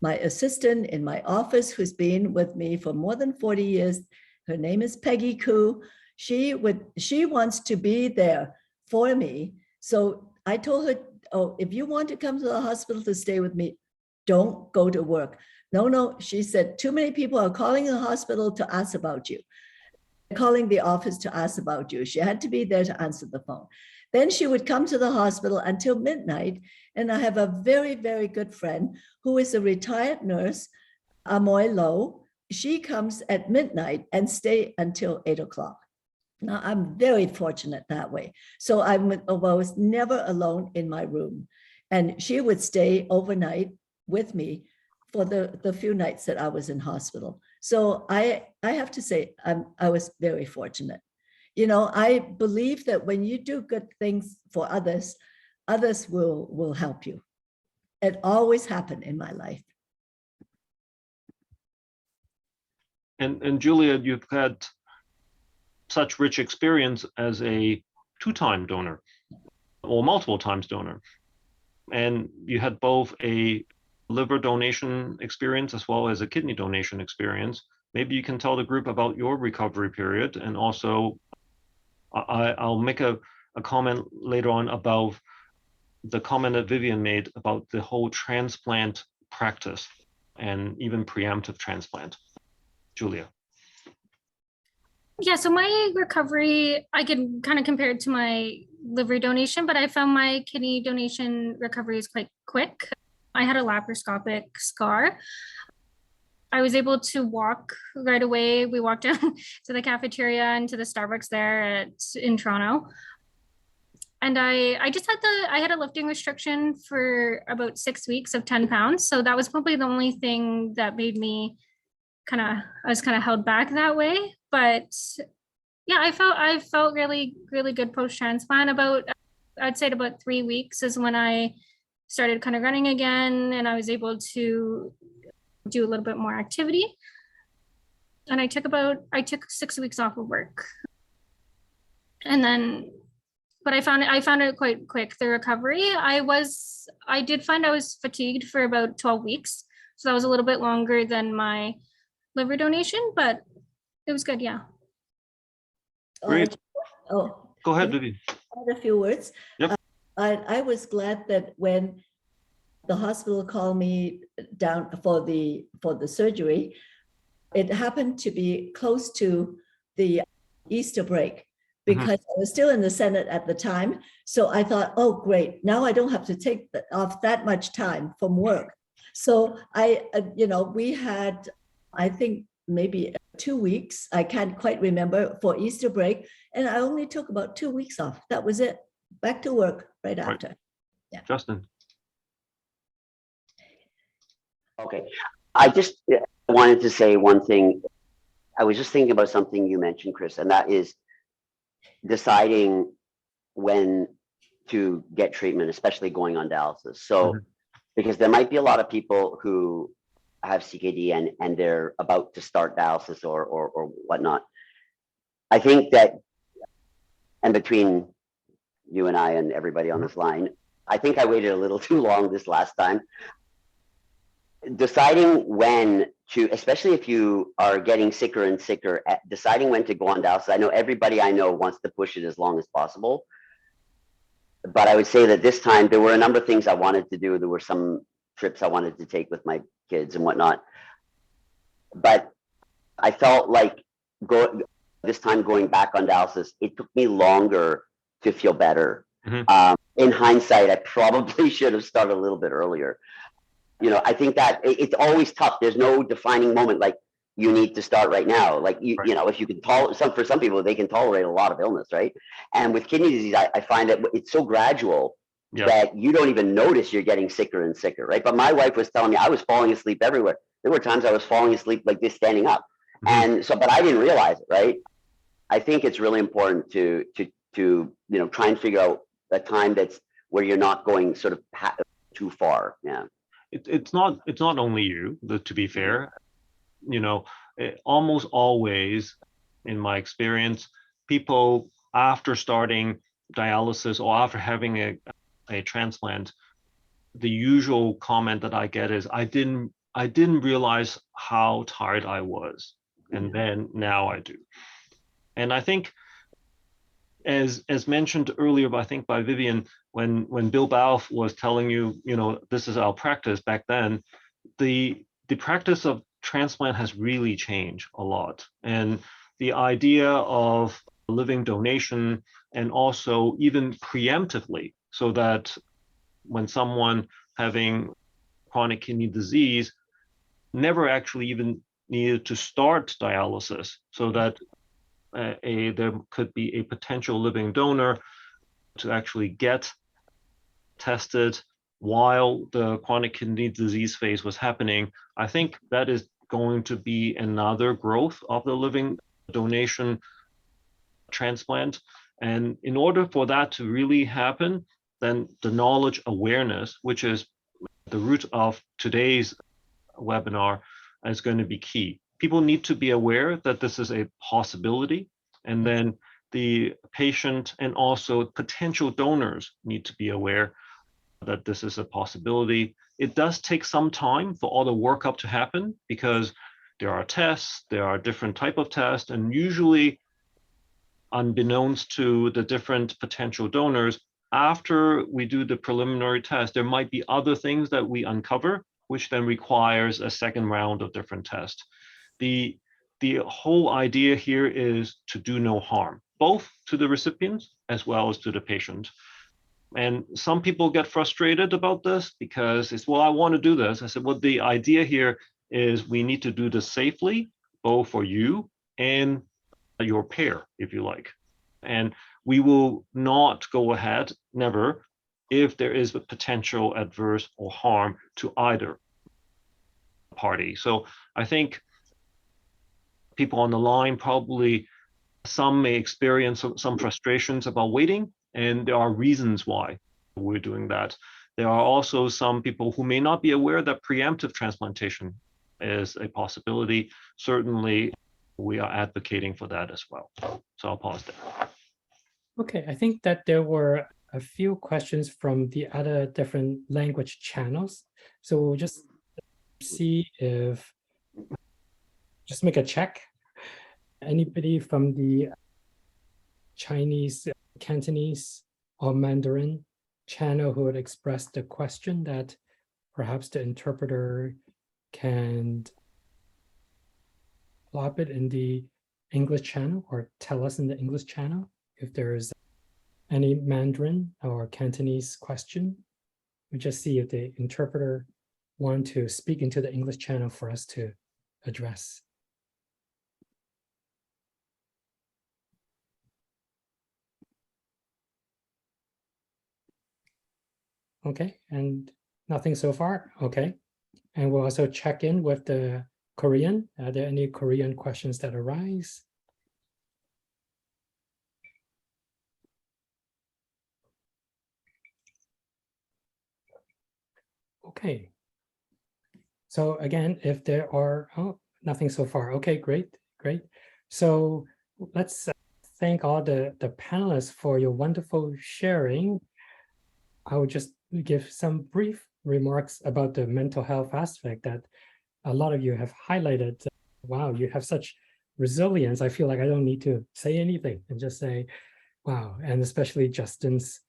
assistant in my office, who's been with me for more than 40 years, her name is Peggy Koo. She wants to be there for me. So I told her, oh, if you want to come to the hospital to stay with me, don't go to work. No, she said, too many people are calling the hospital to ask about you, calling the office to ask about you. She had to be there to answer the phone. Then she would come to the hospital until midnight. And I have a very, very good friend who is a retired nurse, Amoy Lo. She comes at midnight and stay until 8 o'clock. Now, I'm very fortunate that way. So I was never alone in my room. And she would stay overnight with me for the few nights that I was in hospital. So I have to say, I was very fortunate. You know, I believe that when you do good things for others, others will help you. It always happened in my life. And Julia, you've had such rich experience as a two-time donor or multiple times donor. And you had both a liver donation experience as well as a kidney donation experience. Maybe you can tell the group about your recovery period, and also I'll make a comment later on about the comment that Vivienne made about the whole transplant practice and even preemptive transplant. Julia. Yeah, so my recovery, I can kind of compare it to my liver donation, but I found my kidney donation recovery is quite quick. I had a laparoscopic scar. I was able to walk right away. We walked down to the cafeteria and to the Starbucks there in Toronto. And I just had I had a lifting restriction for about 6 weeks of 10 pounds. So that was probably the only thing that made me I was kind of held back that way. But yeah, I felt really, really good post-transplant. I'd say about 3 weeks is when I started kind of running again, and I was able to do a little bit more activity. And I took 6 weeks off of work. And then, but I found it quite quick, the recovery. I did find I was fatigued for about 12 weeks. So that was a little bit longer than my liver donation, but it was good, yeah. Great. Go ahead, Vivienne. Add a few words. Yep. I was glad that when the hospital called me down for the surgery, it happened to be close to the Easter break, because I was still in the Senate at the time. So I thought, oh, great. Now I don't have to take off that much time from work. So we had, I think, maybe 2 weeks. I can't quite remember, for Easter break. And I only took about 2 weeks off. That was it. Back to work right after. Yeah. Justin. Okay. I just wanted to say one thing. I was just thinking about something you mentioned, Chris, and that is deciding when to get treatment, especially going on dialysis. So, because there might be a lot of people who have CKD and they're about to start dialysis or whatnot. I think that, and between you and I and everybody on this line, I think I waited a little too long this last time. Deciding when to, especially if you are getting sicker and sicker, deciding when to go on dialysis. I know everybody I know wants to push it as long as possible. But I would say that this time there were a number of things I wanted to do. There were some trips I wanted to take with my kids and whatnot. But I felt like this time going back on dialysis, it took me longer to feel better. In hindsight, I probably should have started a little bit earlier. You know, I think that it's always tough. There's no defining moment like you need to start right now. Like you know, if you can tolerate for some people, they can tolerate a lot of illness, right? And with kidney disease, I find that it's so gradual that you don't even notice you're getting sicker and sicker, right? But my wife was telling me I was falling asleep everywhere. There were times I was falling asleep like this, standing up, and so, but I didn't realize it, right? I think it's really important to you know, try and figure out a time that's where you're not going sort of too far. Yeah. It's not only you, to be fair. You know, almost always, in my experience, people after starting dialysis or after having a transplant, the usual comment that I get is, I didn't realize how tired I was, and then now I do. And I think, as mentioned earlier, I think by Vivienne, when Bill Balfe was telling you, you know, this is our practice back then, the practice of transplant has really changed a lot. And the idea of living donation, and also even preemptively, so that when someone having chronic kidney disease never actually even needed to start dialysis, so that there could be a potential living donor to actually get tested while the chronic kidney disease phase was happening. I think that is going to be another growth of the living donation transplant. And in order for that to really happen, then the knowledge awareness, which is the root of today's webinar, is going to be key. People need to be aware that this is a possibility, and then the patient and also potential donors need to be aware that this is a possibility. It does take some time for all the workup to happen, because there are tests, there are different type of tests, and usually, unbeknownst to the different potential donors, after we do the preliminary test, there might be other things that we uncover, which then requires a second round of different tests. The whole idea here is to do no harm, both to the recipient as well as to the patient. And some people get frustrated about this because it's, well, I want to do this. I said, well, the idea here is we need to do this safely, both for you and your pair, if you like. And we will not go ahead, never, if there is a potential adverse or harm to either party. So I think people on the line, probably some may experience some frustrations about waiting, and there are reasons why we're doing that. There are also some people who may not be aware that preemptive transplantation is a possibility. Certainly, we are advocating for that as well. So I'll pause there. Okay, I think that there were a few questions from the other different language channels. So we'll just see if, just make a check. Anybody from the Chinese, Cantonese, or Mandarin channel who would express the question that perhaps the interpreter can plop it in the English channel or tell us in the English channel if there is any Mandarin or Cantonese question. We just see if the interpreter want to speak into the English channel for us to address. Okay, and nothing so far. Okay. And we'll also check in with the Korean. Are there any Korean questions that arise? Okay. So again, if there are, oh, nothing so far. Okay, great, great. So let's thank all the panelists for your wonderful sharing. I will just give some brief remarks about the mental health aspect that a lot of you have highlighted. Wow, you have such resilience. I feel like I don't need to say anything and just say, wow, and especially Justin's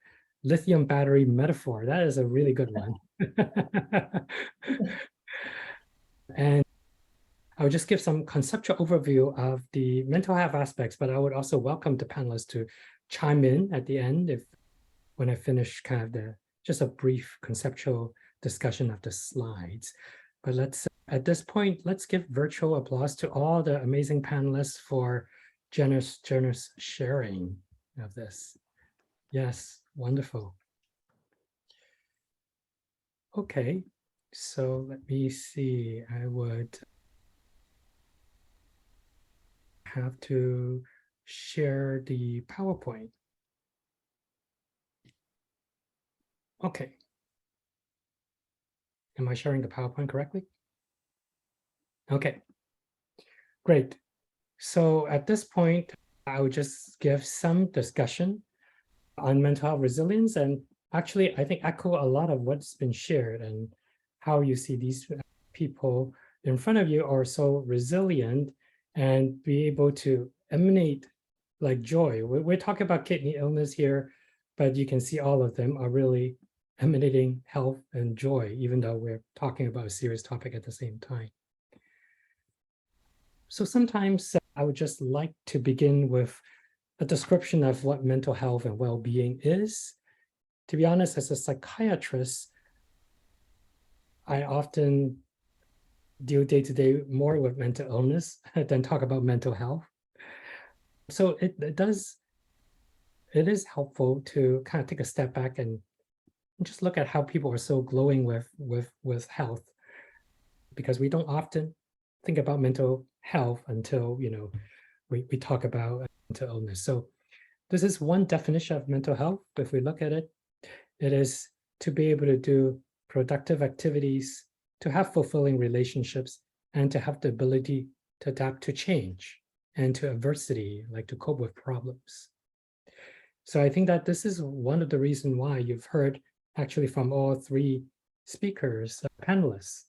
lithium battery metaphor. That is a really good one. And I would just give some conceptual overview of the mental health aspects, but I would also welcome the panelists to chime in at the end when I finish kind of just a brief conceptual discussion of the slides. But at this point, let's give virtual applause to all the amazing panelists for generous sharing of this. Yes, wonderful. Okay, so let me see. I would have to share the PowerPoint. Okay. Am I sharing the PowerPoint correctly? Okay, great. So at this point, I would just give some discussion on mental health resilience, and actually, I think echo a lot of what's been shared and how you see these people in front of you are so resilient and be able to emanate like joy. We're talking about kidney illness here, but you can see all of them are really emanating health and joy, even though we're talking about a serious topic at the same time. So sometimes I would just like to begin with a description of what mental health and well-being is. To be honest, as a psychiatrist, I often deal day-to-day more with mental illness than talk about mental health. So it is helpful to kind of take a step back and just look at how people are so glowing with health, because we don't often think about mental health until we talk about mental illness. So this is one definition of mental health. If we look at it, it is to be able to do productive activities, to have fulfilling relationships, and to have the ability to adapt to change and to adversity, like to cope with problems. So I think that this is one of the reasons why you've heard actually from all three speakers, panelists,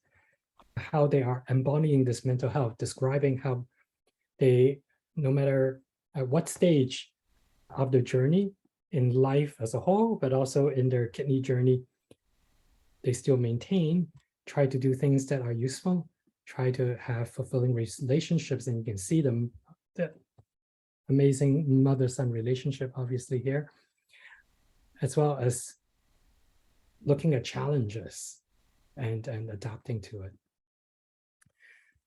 how they are embodying this mental health, describing how they, no matter at what stage of their journey in life as a whole, but also in their kidney journey, they still try to do things that are useful, try to have fulfilling relationships, and you can see them, the amazing mother-son relationship obviously here, as well as looking at challenges and adapting to it.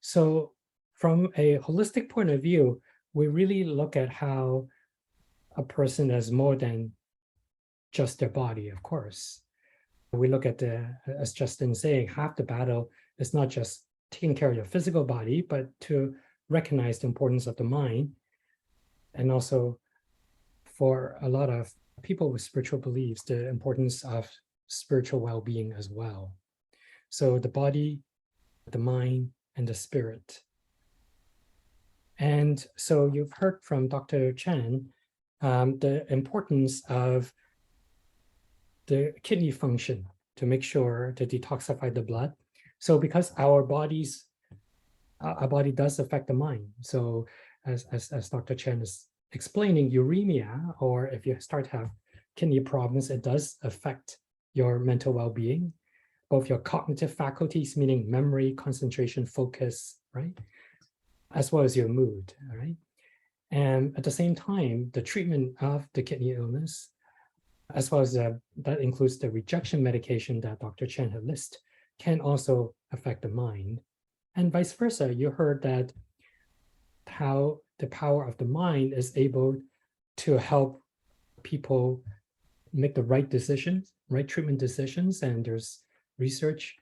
So from a holistic point of view, we really look at how a person is more than just their body, of course. We look at as Justin saying, half the battle is not just taking care of your physical body, but to recognize the importance of the mind. And also for a lot of people with spiritual beliefs, the importance of spiritual well-being as well. So the body, the mind, and the spirit. And so you've heard from Dr. Chen the importance of the kidney function to make sure to detoxify the blood. So because our body does affect the mind. So as Dr. Chen is explaining, uremia, or if you start to have kidney problems, it does affect your mental well-being, both your cognitive faculties, meaning memory, concentration, focus, right? As well as your mood, all right? And at the same time, the treatment of the kidney illness, as well as that includes the rejection medication that Dr. Chen had listed, can also affect the mind. And vice versa, you heard that how the power of the mind is able to help people make the right decisions, right treatment decisions. And there's research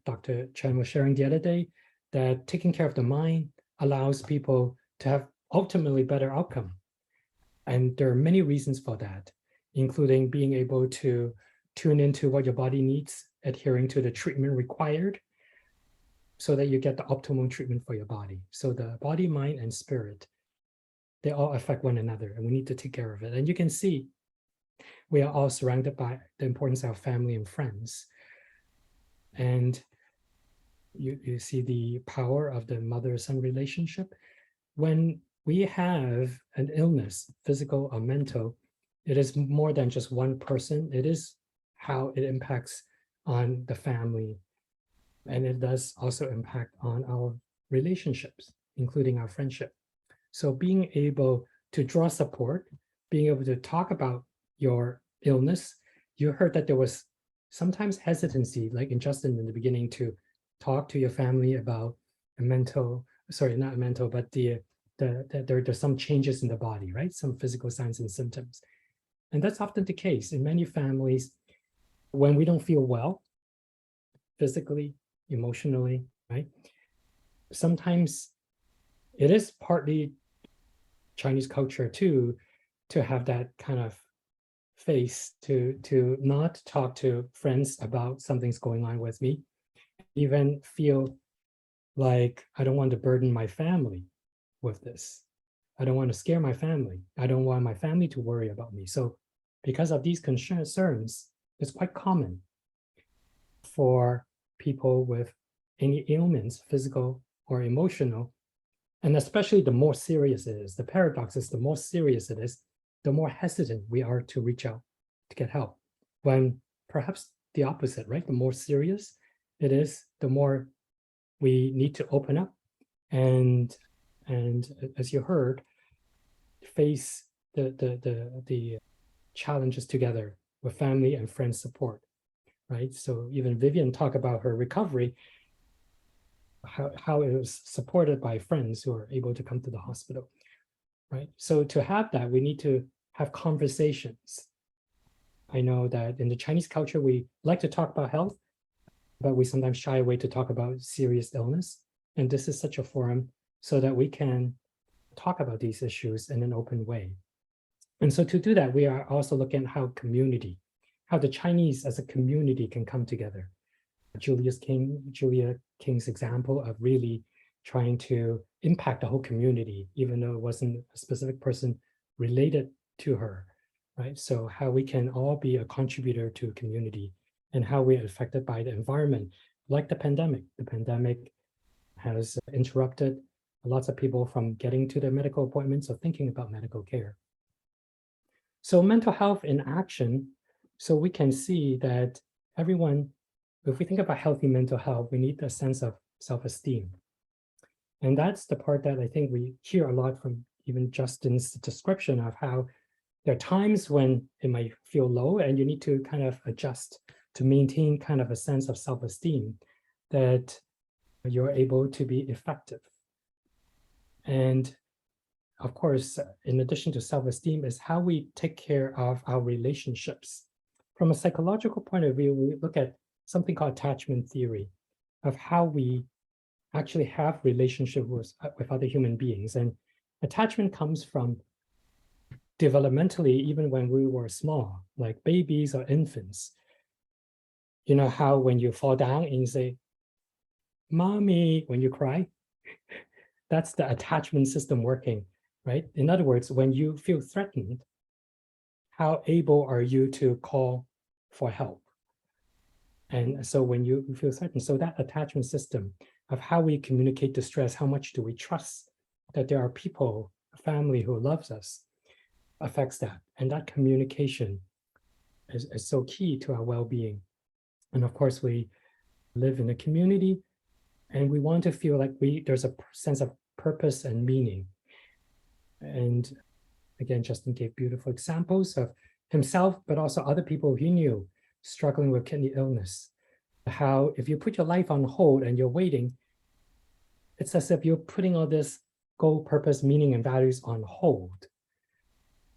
Dr. Chen was sharing the other day, that taking care of the mind allows people to have ultimately better outcome. And there are many reasons for that, including being able to tune into what your body needs, adhering to the treatment required, so that you get the optimal treatment for your body. So the body, mind, and spirit, they all affect one another, and we need to take care of it. And you can see we are all surrounded by the importance of family and friends. And you see the power of the mother-son relationship. When we have an illness, physical or mental, it is more than just one person. It is how it impacts on the family. And it does also impact on our relationships, including our friendship. So being able to draw support, being able to talk about your illness, you heard that there was sometimes hesitancy, like in Justin in the beginning, to talk to your family about a mental, sorry, not mental, but there's some changes in the body, right? Some physical signs and symptoms. And that's often the case in many families. When we don't feel well, physically, emotionally, right? Sometimes it is partly Chinese culture too, to have that kind of face to not talk to friends about something's going on with me, even feel like I don't want to burden my family with this. I don't want to scare my family. I don't want my family to worry about me. So because of these concerns, it's quite common for people with any ailments, physical or emotional, and especially the more serious it is. The paradox is the more serious it is, the more hesitant we are to reach out to get help. When perhaps the opposite, right? The more serious it is, the more we need to open up and as you heard, face the challenges together with family and friends support, right? So even Vivienne talked about her recovery, how it was supported by friends who are able to come to the hospital, right? So to have that, we need to have conversations. I know that in the Chinese culture, we like to talk about health, but we sometimes shy away to talk about serious illness. And this is such a forum so that we can talk about these issues in an open way. And so to do that, we are also looking at how the Chinese as a community can come together. Julia King's example of really trying to impact the whole community, even though it wasn't a specific person related to her, right? So how we can all be a contributor to a community and how we're affected by the environment, like the pandemic. The pandemic has interrupted lots of people from getting to their medical appointments or thinking about medical care. So mental health in action, so we can see that everyone, if we think about healthy mental health, we need a sense of self-esteem. And that's the part that I think we hear a lot from even Justin's description of how there are times when it might feel low and you need to kind of adjust to maintain kind of a sense of self-esteem that you're able to be effective. And of course, in addition to self-esteem is how we take care of our relationships. From a psychological point of view, we look at something called attachment theory of how we actually have relationships with other human beings. And attachment comes from developmentally, even when we were small, like babies or infants. You know how when you fall down and you say, "Mommy," when you cry, that's the attachment system working, right? In other words, when you feel threatened, how able are you to call for help? And so when you feel threatened, so that attachment system of how we communicate distress, how much do we trust that there are people, a family who loves us, affects that. And that communication is so key to our well-being. And of course, we live in a community and we want to feel like there's a sense of purpose and meaning. And again, Justin gave beautiful examples of himself, but also other people he knew struggling with kidney illness. How if you put your life on hold and you're waiting, it's as if you're putting all this goal, purpose, meaning, and values on hold.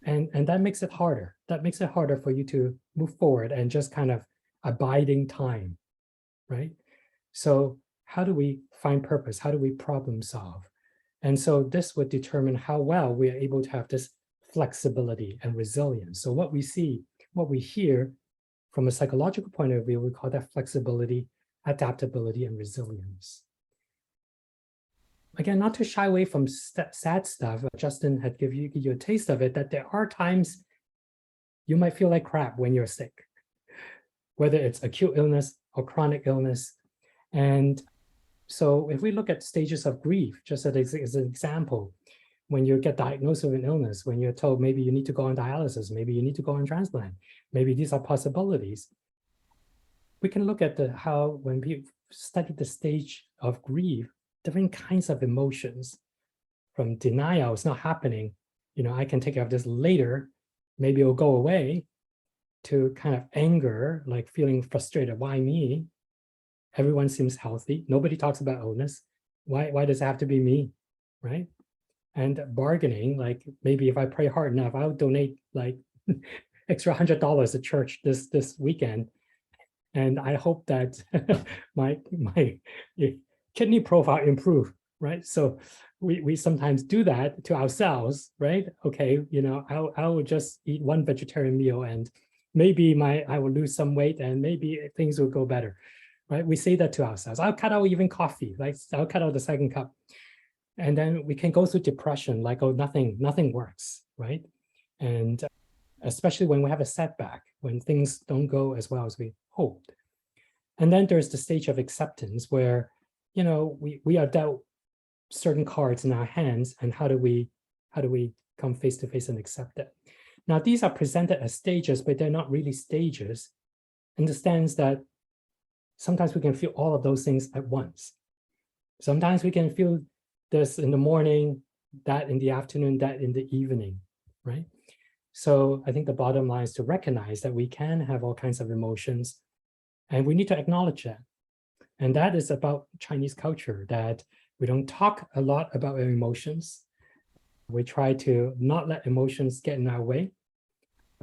And that makes it harder. That makes it harder for you to move forward and just kind of abiding time, right? So how do we find purpose? How do we problem solve? And so this would determine how well we are able to have this flexibility and resilience. So what we see, what we hear from a psychological point of view, we call that flexibility, adaptability, and resilience. Again, not to shy away from sad stuff, Justin had give you a taste of it, that there are times you might feel like crap when you're sick, whether it's acute illness or chronic illness. And so if we look at stages of grief, just as an example, when you get diagnosed with an illness, when you're told maybe you need to go on dialysis, maybe you need to go on transplant, maybe these are possibilities, we can look at how when we study the stage of grief, different kinds of emotions, from denial, it's not happening, I can take care of this later, maybe it'll go away, to kind of anger, like feeling frustrated, why me? Everyone seems healthy. Nobody talks about illness. Why does it have to be me, right? And bargaining, like maybe if I pray hard enough, I'll donate like extra $100 to church this weekend, and I hope that my kidney profile improve, right? So we sometimes do that to ourselves, right? Okay, I will just eat one vegetarian meal, and maybe I will lose some weight, and maybe things will go better. Right? We say that to ourselves. I'll cut out even coffee, like I'll cut out the second cup. And then we can go through depression, like, oh, nothing works, right? And especially when we have a setback, when things don't go as well as we hoped. And then there's the stage of acceptance where, we are dealt certain cards in our hands, and how do we come face to face and accept it? Now, these are presented as stages, but they're not really stages, in the sense that sometimes we can feel all of those things at once. Sometimes we can feel this in the morning, that in the afternoon, that in the evening, right? So I think the bottom line is to recognize that we can have all kinds of emotions, and we need to acknowledge that. And that is about Chinese culture, that we don't talk a lot about our emotions. We try to not let emotions get in our way.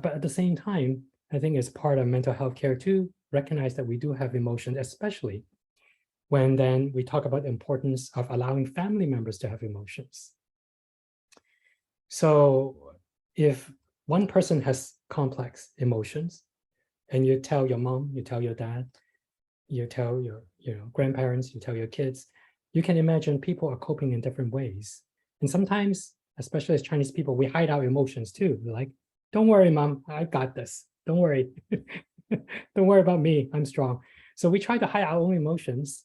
But at the same time, I think it's part of mental health care to recognize that we do have emotions, especially when then we talk about the importance of allowing family members to have emotions. So if one person has complex emotions, and you tell your mom, you tell your dad, you tell your grandparents, you tell your kids, you can imagine people are coping in different ways. And sometimes, especially as Chinese people, we hide our emotions too. We're like, don't worry, mom, I got this. Don't worry. Don't worry about me, I'm strong. So we try to hide our own emotions,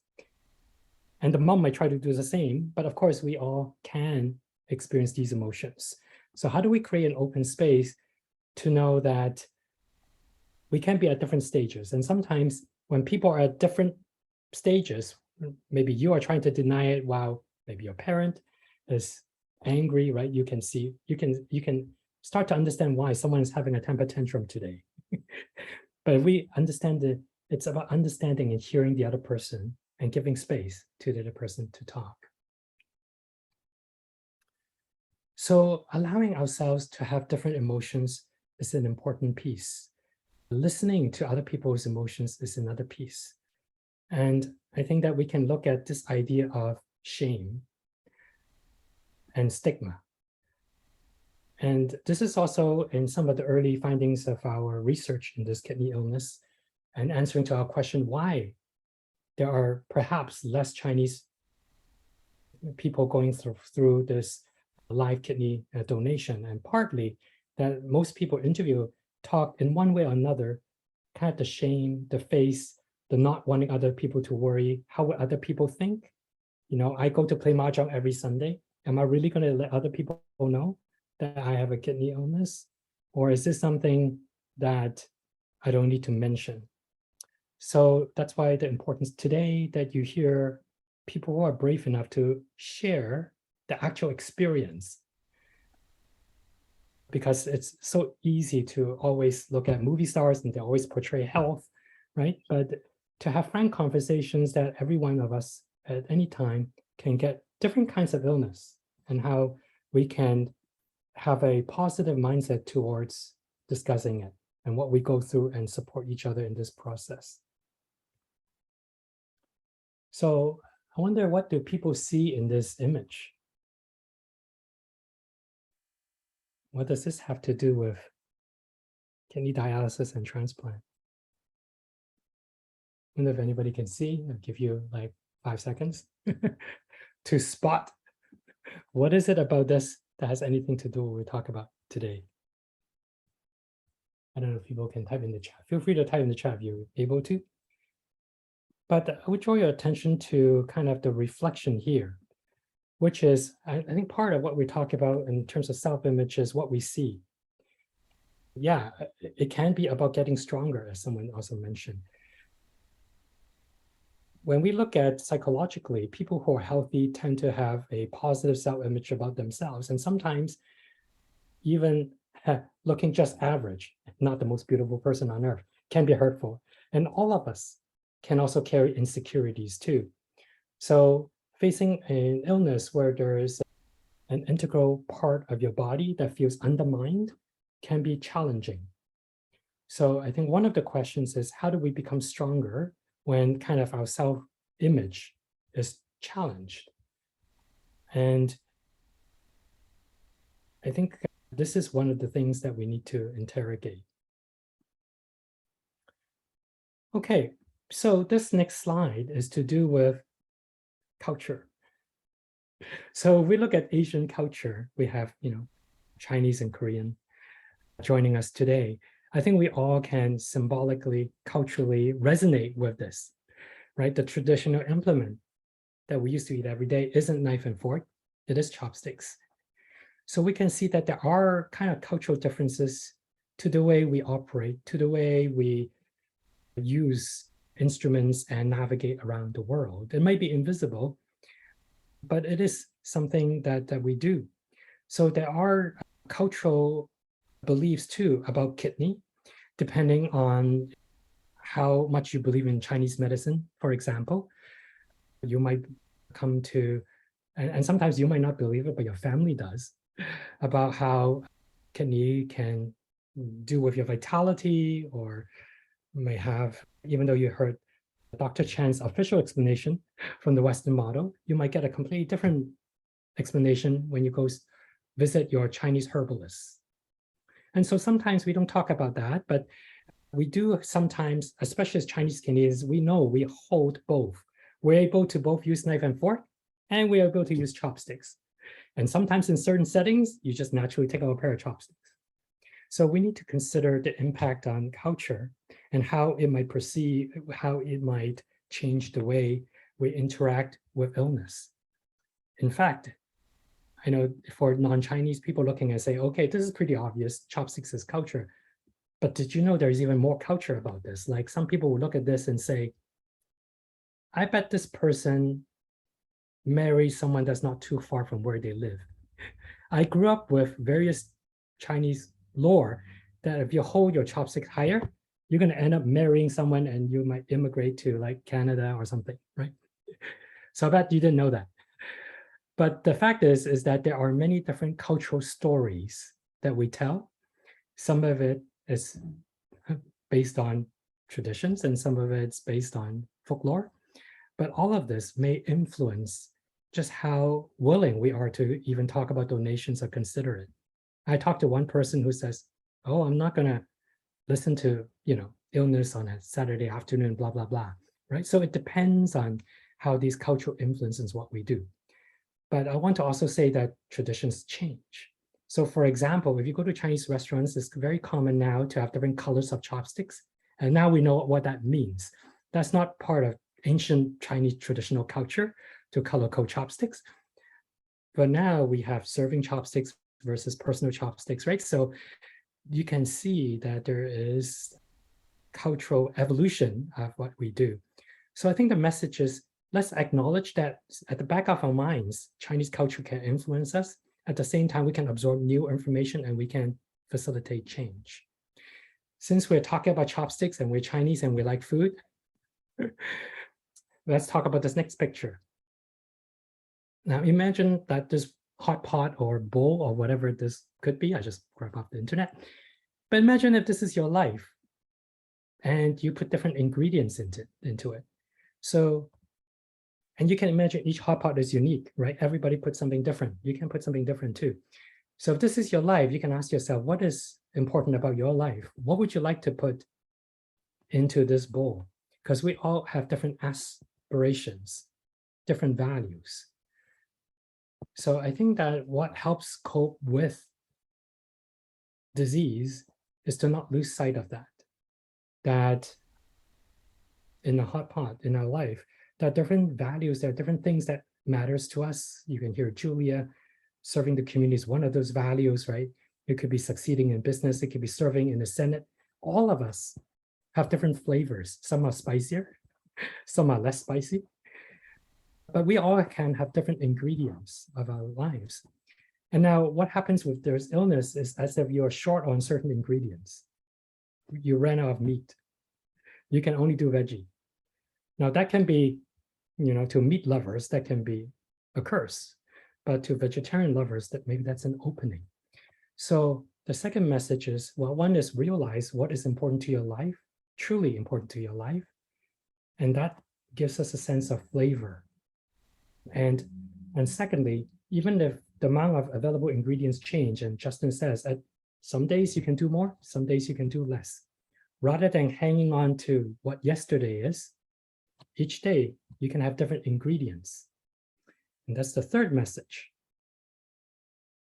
and the mom might try to do the same, but of course we all can experience these emotions. So how do we create an open space to know that we can be at different stages? And sometimes when people are at different stages, maybe you are trying to deny it while maybe your parent is angry, right? You can start to understand why someone is having a temper tantrum today. But if we understand that it's about understanding and hearing the other person and giving space to the other person to talk. So allowing ourselves to have different emotions is an important piece. Listening to other people's emotions is another piece. And I think that we can look at this idea of shame and stigma. And this is also in some of the early findings of our research in this kidney illness, and answering to our question why there are perhaps less Chinese people going through this live kidney donation. And partly that most people interviewed talk in one way or another, kind of the shame, the face, the not wanting other people to worry. How would other people think? I go to play mahjong every Sunday. Am I really going to let other people know that I have a kidney illness? Or is this something that I don't need to mention? So that's why the importance today that you hear people who are brave enough to share the actual experience. Because it's so easy to always look at movie stars and they always portray health, right? But to have frank conversations that every one of us at any time can get different kinds of illness, and how we can have a positive mindset towards discussing it and what we go through, and support each other in this process. So I wonder, what do people see in this image? What does this have to do with kidney dialysis and transplant? I wonder if anybody can see. I'll give you like 5 seconds to spot what is it about this that has anything to do with what we talk about today. I don't know if people can type in the chat. Feel free to type in the chat if you're able to. But I would draw your attention to kind of the reflection here, which is, I think part of what we talk about in terms of self-image is what we see. Yeah, it can be about getting stronger, as someone also mentioned. When we look at psychologically, people who are healthy tend to have a positive self-image about themselves, and sometimes even looking just average, not the most beautiful person on earth, can be hurtful. And all of us can also carry insecurities too. So facing an illness where there is an integral part of your body that feels undermined can be challenging. So I think one of the questions is, how do we become stronger when kind of our self-image is challenged? And I think this is one of the things that we need to interrogate. Okay, so this next slide is to do with culture. So if we look at Asian culture, we have, Chinese and Korean joining us today. I think we all can symbolically, culturally resonate with this, right? The traditional implement that we used to eat every day isn't knife and fork, it is chopsticks. So we can see that there are kind of cultural differences to the way we operate, to the way we use instruments and navigate around the world. It might be invisible, but it is something that we do. So there are cultural beliefs too about kidney, depending on how much you believe in Chinese medicine, for example. You might come to, and sometimes you might not believe it, but your family does, about how kidney can do with your vitality, or may have, even though you heard Dr. Chan's official explanation from the Western model, you might get a completely different explanation when you go visit your Chinese herbalist. And so sometimes we don't talk about that, but we do sometimes, especially as Chinese Canadians, we know we hold both. We're able to both use knife and fork, and we're able to use chopsticks. And sometimes in certain settings, you just naturally take out a pair of chopsticks. So we need to consider the impact on culture and how it might perceive, how it might change the way we interact with illness. In fact, I know for non-Chinese people looking and say, okay, this is pretty obvious, chopsticks is culture. But did you know there's even more culture about this? Like, some people will look at this and say, I bet this person married someone that's not too far from where they live. I grew up with various Chinese lore that if you hold your chopsticks higher, you're going to end up marrying someone and you might immigrate to like Canada or something, right? So I bet you didn't know that. But the fact is that there are many different cultural stories that we tell. Some of it is based on traditions and some of it's based on folklore. But all of this may influence just how willing we are to even talk about donations or consider it. I talked to one person who says, oh, I'm not going to listen to, illness on a Saturday afternoon, blah, blah, blah, right? So it depends on how these cultural influences what we do. But I want to also say that traditions change. So for example, if you go to Chinese restaurants, it's very common now to have different colors of chopsticks. And now we know what that means. That's not part of ancient Chinese traditional culture to color code chopsticks. But now we have serving chopsticks versus personal chopsticks, right? So you can see that there is cultural evolution of what we do. So I think the message is, let's acknowledge that at the back of our minds, Chinese culture can influence us. At the same time, we can absorb new information and we can facilitate change. Since we're talking about chopsticks and we're Chinese and we like food, let's talk about this next picture. Now imagine that this hot pot or bowl or whatever this could be, I just grabbed off the internet. But imagine if this is your life and you put different ingredients into it. So And you can imagine each hot pot is unique, right? Everybody puts something different. You can put something different too. So if this is your life, you can ask yourself, what is important about your life? What would you like to put into this bowl? Because we all have different aspirations, different values. So I think that what helps cope with disease is to not lose sight of that in a hot pot in our life, there are different values, there are different things that matters to us. You can hear Julia, serving the community is one of those values, right? It could be succeeding in business, it could be serving in the Senate. All of us have different flavors. Some are spicier, some are less spicy. But we all can have different ingredients of our lives. And now what happens with there's illness is as if you're short on certain ingredients. You ran out of meat. You can only do veggie. Now that can be, to meat lovers, that can be a curse. But to vegetarian lovers, that maybe that's an opening. So the second message is, well, one is realize what is important to your life, truly important to your life. And that gives us a sense of flavor. And secondly, even if the amount of available ingredients change, and Justin says that some days you can do more, some days you can do less. Rather than hanging on to what yesterday is, each day you can have different ingredients. And that's the third message.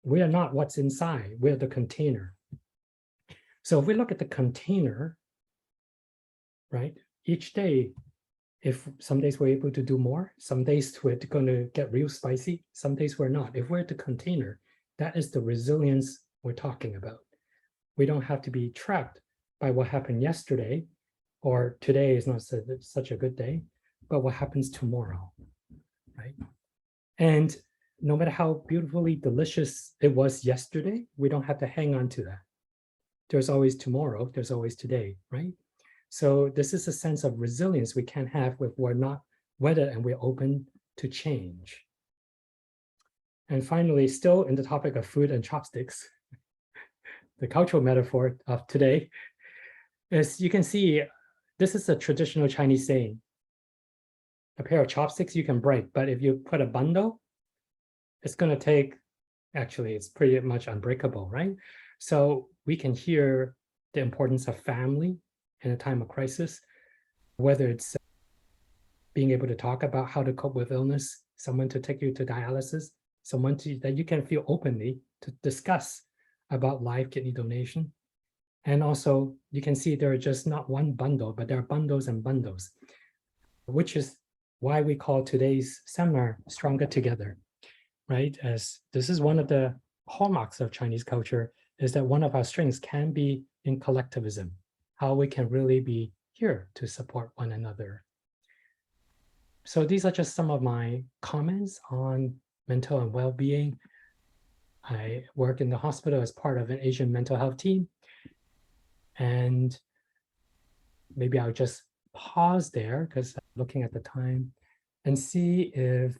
We are not what's inside, we're the container. So if we look at the container, right, each day, if some days we're able to do more, some days we're going to get real spicy, some days we're not. If we're the container, that is the resilience we're talking about. We don't have to be trapped by what happened yesterday, or today is not such a good day, but what happens tomorrow, right? And no matter how beautifully delicious it was yesterday, we don't have to hang on to that. There's always tomorrow, there's always today, right? So this is a sense of resilience we can have if we're not wedded and we're open to change. And finally, still in the topic of food and chopsticks, the cultural metaphor of today is, you can see, this is a traditional Chinese saying. A pair of chopsticks you can break, but if you put a bundle, it's going to take, actually, it's pretty much unbreakable, right? So we can hear the importance of family in a time of crisis, whether it's being able to talk about how to cope with illness, someone to take you to dialysis, someone that you can feel openly to discuss about live kidney donation. And also, you can see there are just not one bundle, but there are bundles and bundles, which is why we call today's seminar Stronger Together, right? As this is one of the hallmarks of Chinese culture, is that one of our strengths can be in collectivism, how we can really be here to support one another. So these are just some of my comments on mental and well-being. I work in the hospital as part of an Asian mental health team. And maybe I'll just pause there because I'm looking at the time and see if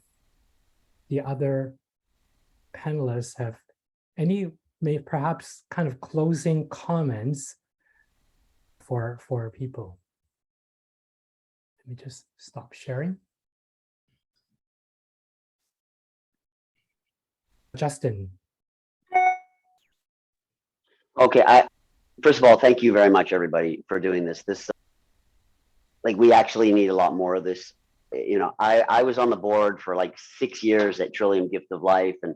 the other panelists have any, perhaps kind of closing comments for people. Let me just stop sharing. Justin. Okay, first of all, thank you very much, everybody, for doing this. Like, we actually need a lot more of this. I was on the board for like 6 years at Trillium Gift of Life, and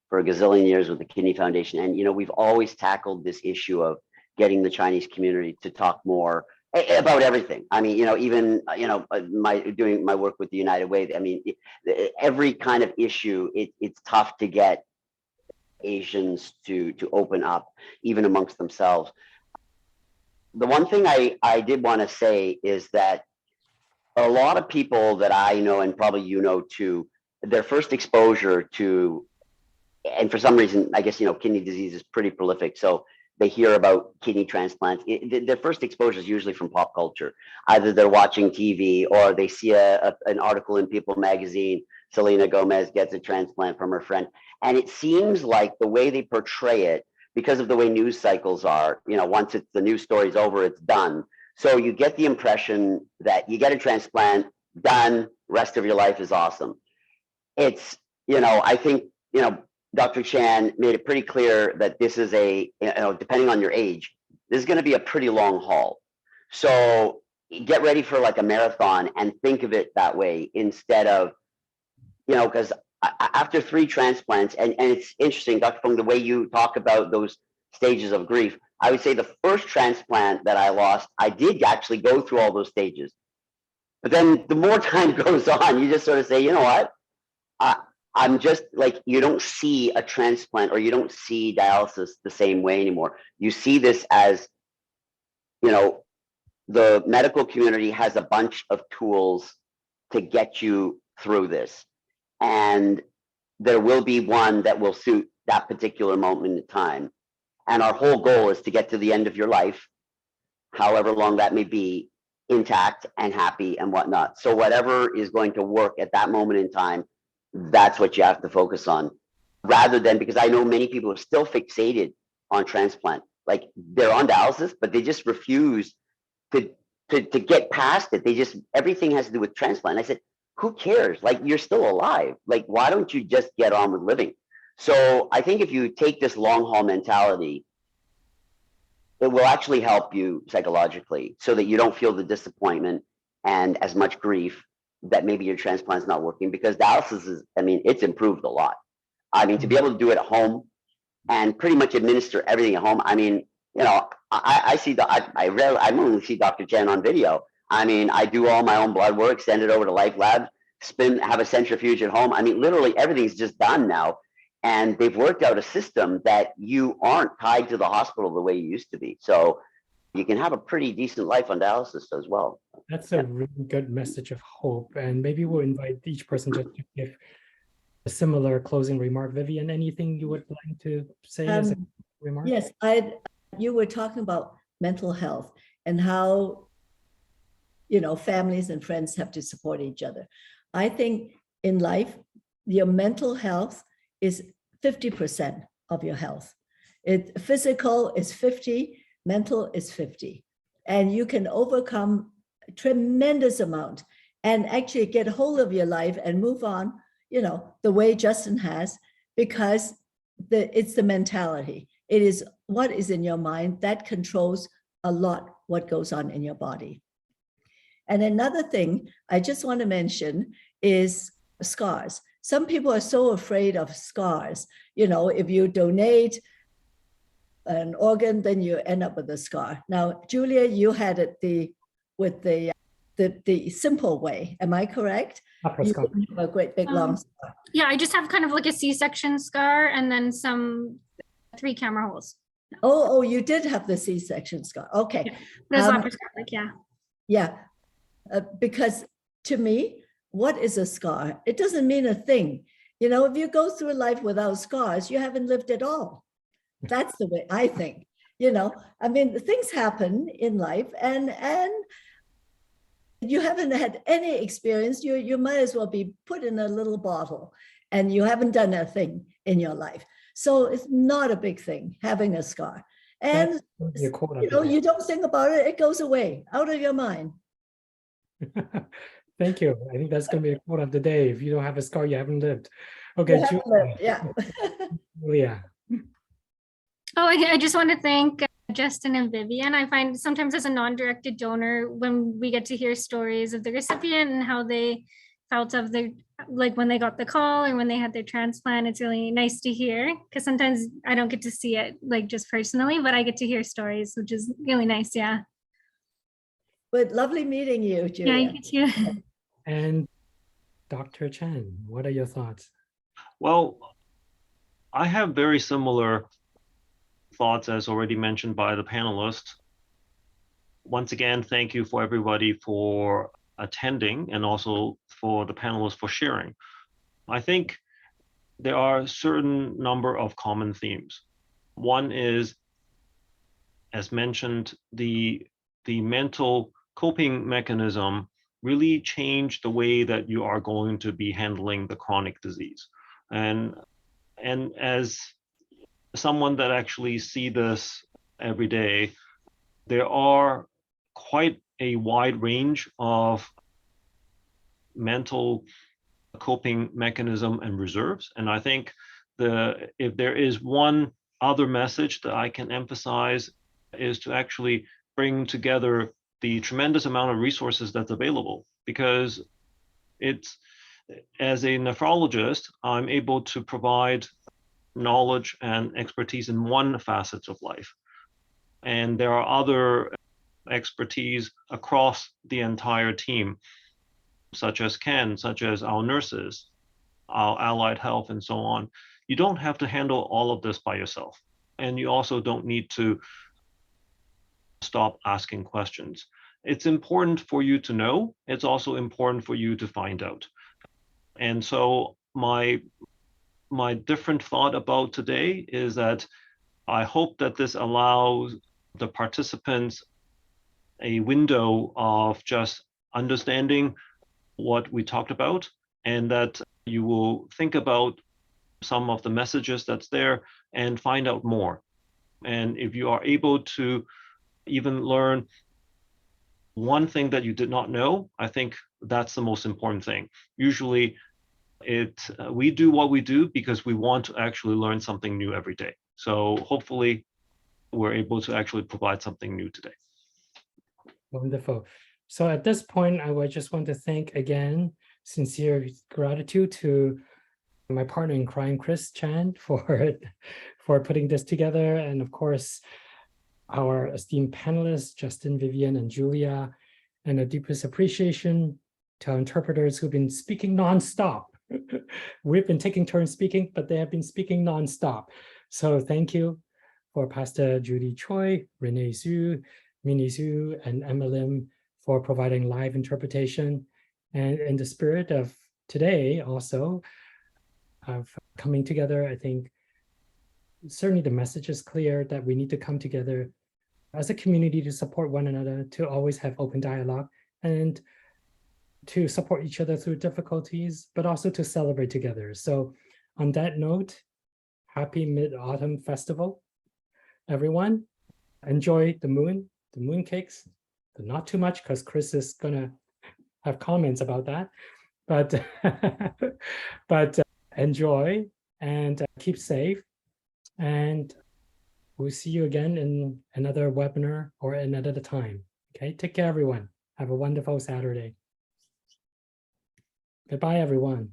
for a gazillion years with the Kidney Foundation. And, we've always tackled this issue of getting the Chinese community to talk more about everything. I mean, even, doing my work with the United Way, I mean, every kind of issue, it's tough to get Asians to open up, even amongst themselves. The one thing I did want to say is that a lot of people that I know, and probably too, their first exposure to, and for some reason, I guess, kidney disease is pretty prolific. So they hear about kidney transplants. Their first exposure is usually from pop culture. Either they're watching TV or they see an article in People magazine, Selena Gomez gets a transplant from her friend. And it seems like the way they portray it, because of the way news cycles are, once the news story's over, it's done. So you get the impression that you get a transplant, done, rest of your life is awesome. It's, I think, Dr. Chan made it pretty clear that this is depending on your age, this is going to be a pretty long haul. So get ready for like a marathon and think of it that way instead of, because after 3 transplants, and it's interesting, Dr. Fung, the way you talk about those stages of grief, I would say the first transplant that I lost, I did actually go through all those stages. But then the more time goes on, you just sort of say, you know what? I'm just like, you don't see a transplant or you don't see dialysis the same way anymore. You see this as, the medical community has a bunch of tools to get you through this. And there will be one that will suit that particular moment in time. And our whole goal is to get to the end of your life, however long that may be, intact and happy and whatnot. So whatever is going to work at that moment in time, that's what you have to focus on, rather than, because I know many people are still fixated on transplant. Like they're on dialysis, but they just refuse to get past it. Everything has to do with transplant. I said, who cares? Like, you're still alive. Like, why don't you just get on with living? So I think if you take this long haul mentality, it will actually help you psychologically so that you don't feel the disappointment and as much grief that maybe your transplant is not working, because dialysis is, it's improved a lot. To be able to do it at home and pretty much administer everything at home. I only see Dr. Chen on video. I do all my own blood work, send it over to Life Lab, have a centrifuge at home. Literally everything's just done now. And they've worked out a system that you aren't tied to the hospital the way you used to be. So you can have a pretty decent life on dialysis as well. That's a really good message of hope. And maybe we'll invite each person just to give a similar closing remark. Vivienne, anything you would like to say as a remark? Yes, you were talking about mental health and how, families and friends have to support each other. I think in life, your mental health is 50% of your health. Physical is 50, mental is 50. And you can overcome a tremendous amount and actually get hold of your life and move on, the way Justin has, because it's the mentality. It is what is in your mind that controls a lot what goes on in your body. And another thing I just want to mention is scars. Some people are so afraid of scars. If you donate an organ, then you end up with a scar. Now, Julia, you had it with the simple way. Am I correct? You have a great big long scar. Yeah, I just have kind of like a C-section scar and then some 3 camera holes. Oh, you did have the C-section scar. Okay. Yeah. There's laparoscopic, yeah. Yeah, because to me, what is a scar? It doesn't mean a thing. If you go through life without scars, you haven't lived at all. That's the way I think. Things happen in life, and you haven't had any experience. You might as well be put in a little bottle, and you haven't done a thing in your life. So it's not a big thing having a scar. And you don't think about it; it goes away, out of your mind. Thank you. I think that's going to be a quote of the day. If you don't have a scar, you haven't lived. Okay, Julia. Yeah. Julia. Oh, I just want to thank Justin and Vivienne. I find sometimes as a non-directed donor, when we get to hear stories of the recipient and how they felt of when they got the call or when they had their transplant, it's really nice to hear, because sometimes I don't get to see it just personally, but I get to hear stories, which is really nice. Yeah. But lovely meeting you, Julia. Yeah, you too. And Dr. Chen, what are your thoughts? Well, I have very similar thoughts as already mentioned by the panelists. Once again, thank you for everybody for attending and also for the panelists for sharing. I think there are a certain number of common themes. One is, as mentioned, the mental coping mechanism really changed the way that you are going to be handling the chronic disease. And as someone that actually see this every day, there are quite a wide range of mental coping mechanism and reserves. And I think if there is one other message that I can emphasize is to actually bring together the tremendous amount of resources that's available, because as a nephrologist, I'm able to provide knowledge and expertise in one facet of life. And there are other expertise across the entire team, such as Ken, such as our nurses, our allied health, and so on. You don't have to handle all of this by yourself. And you also don't need to stop asking questions. It's important for you to know. It's also important for you to find out. And so my different thought about today is that I hope that this allows the participants a window of just understanding what we talked about, and that you will think about some of the messages that's there and find out more. And if you are able to even learn one thing that you did not know, I think that's the most important thing. Usually we do what we do because we want to actually learn something new every day. So hopefully we're able to actually provide something new today. Wonderful. So at this point, I would just want to thank again, sincere gratitude to my partner in crime, Chris Chan, for putting this together. And of course, our esteemed panelists, Justin, Vivienne, and Julia, and a deepest appreciation to our interpreters who've been speaking nonstop. We've been taking turns speaking, but they have been speaking nonstop. So thank you for Pastor Judy Choi, Renee Zhu, Minnie Zhu, and Emma Lim for providing live interpretation. And in the spirit of today also of coming together, I think certainly the message is clear that we need to come together as a community to support one another, to always have open dialogue, and to support each other through difficulties, but also to celebrate together. So on that note, happy Mid-Autumn Festival, everyone. Enjoy the moon cakes, but not too much because Chris is gonna have comments about that. But enjoy and keep safe, and we'll see you again in another webinar or another time. Okay, take care, everyone. Have a wonderful Saturday. Goodbye, everyone.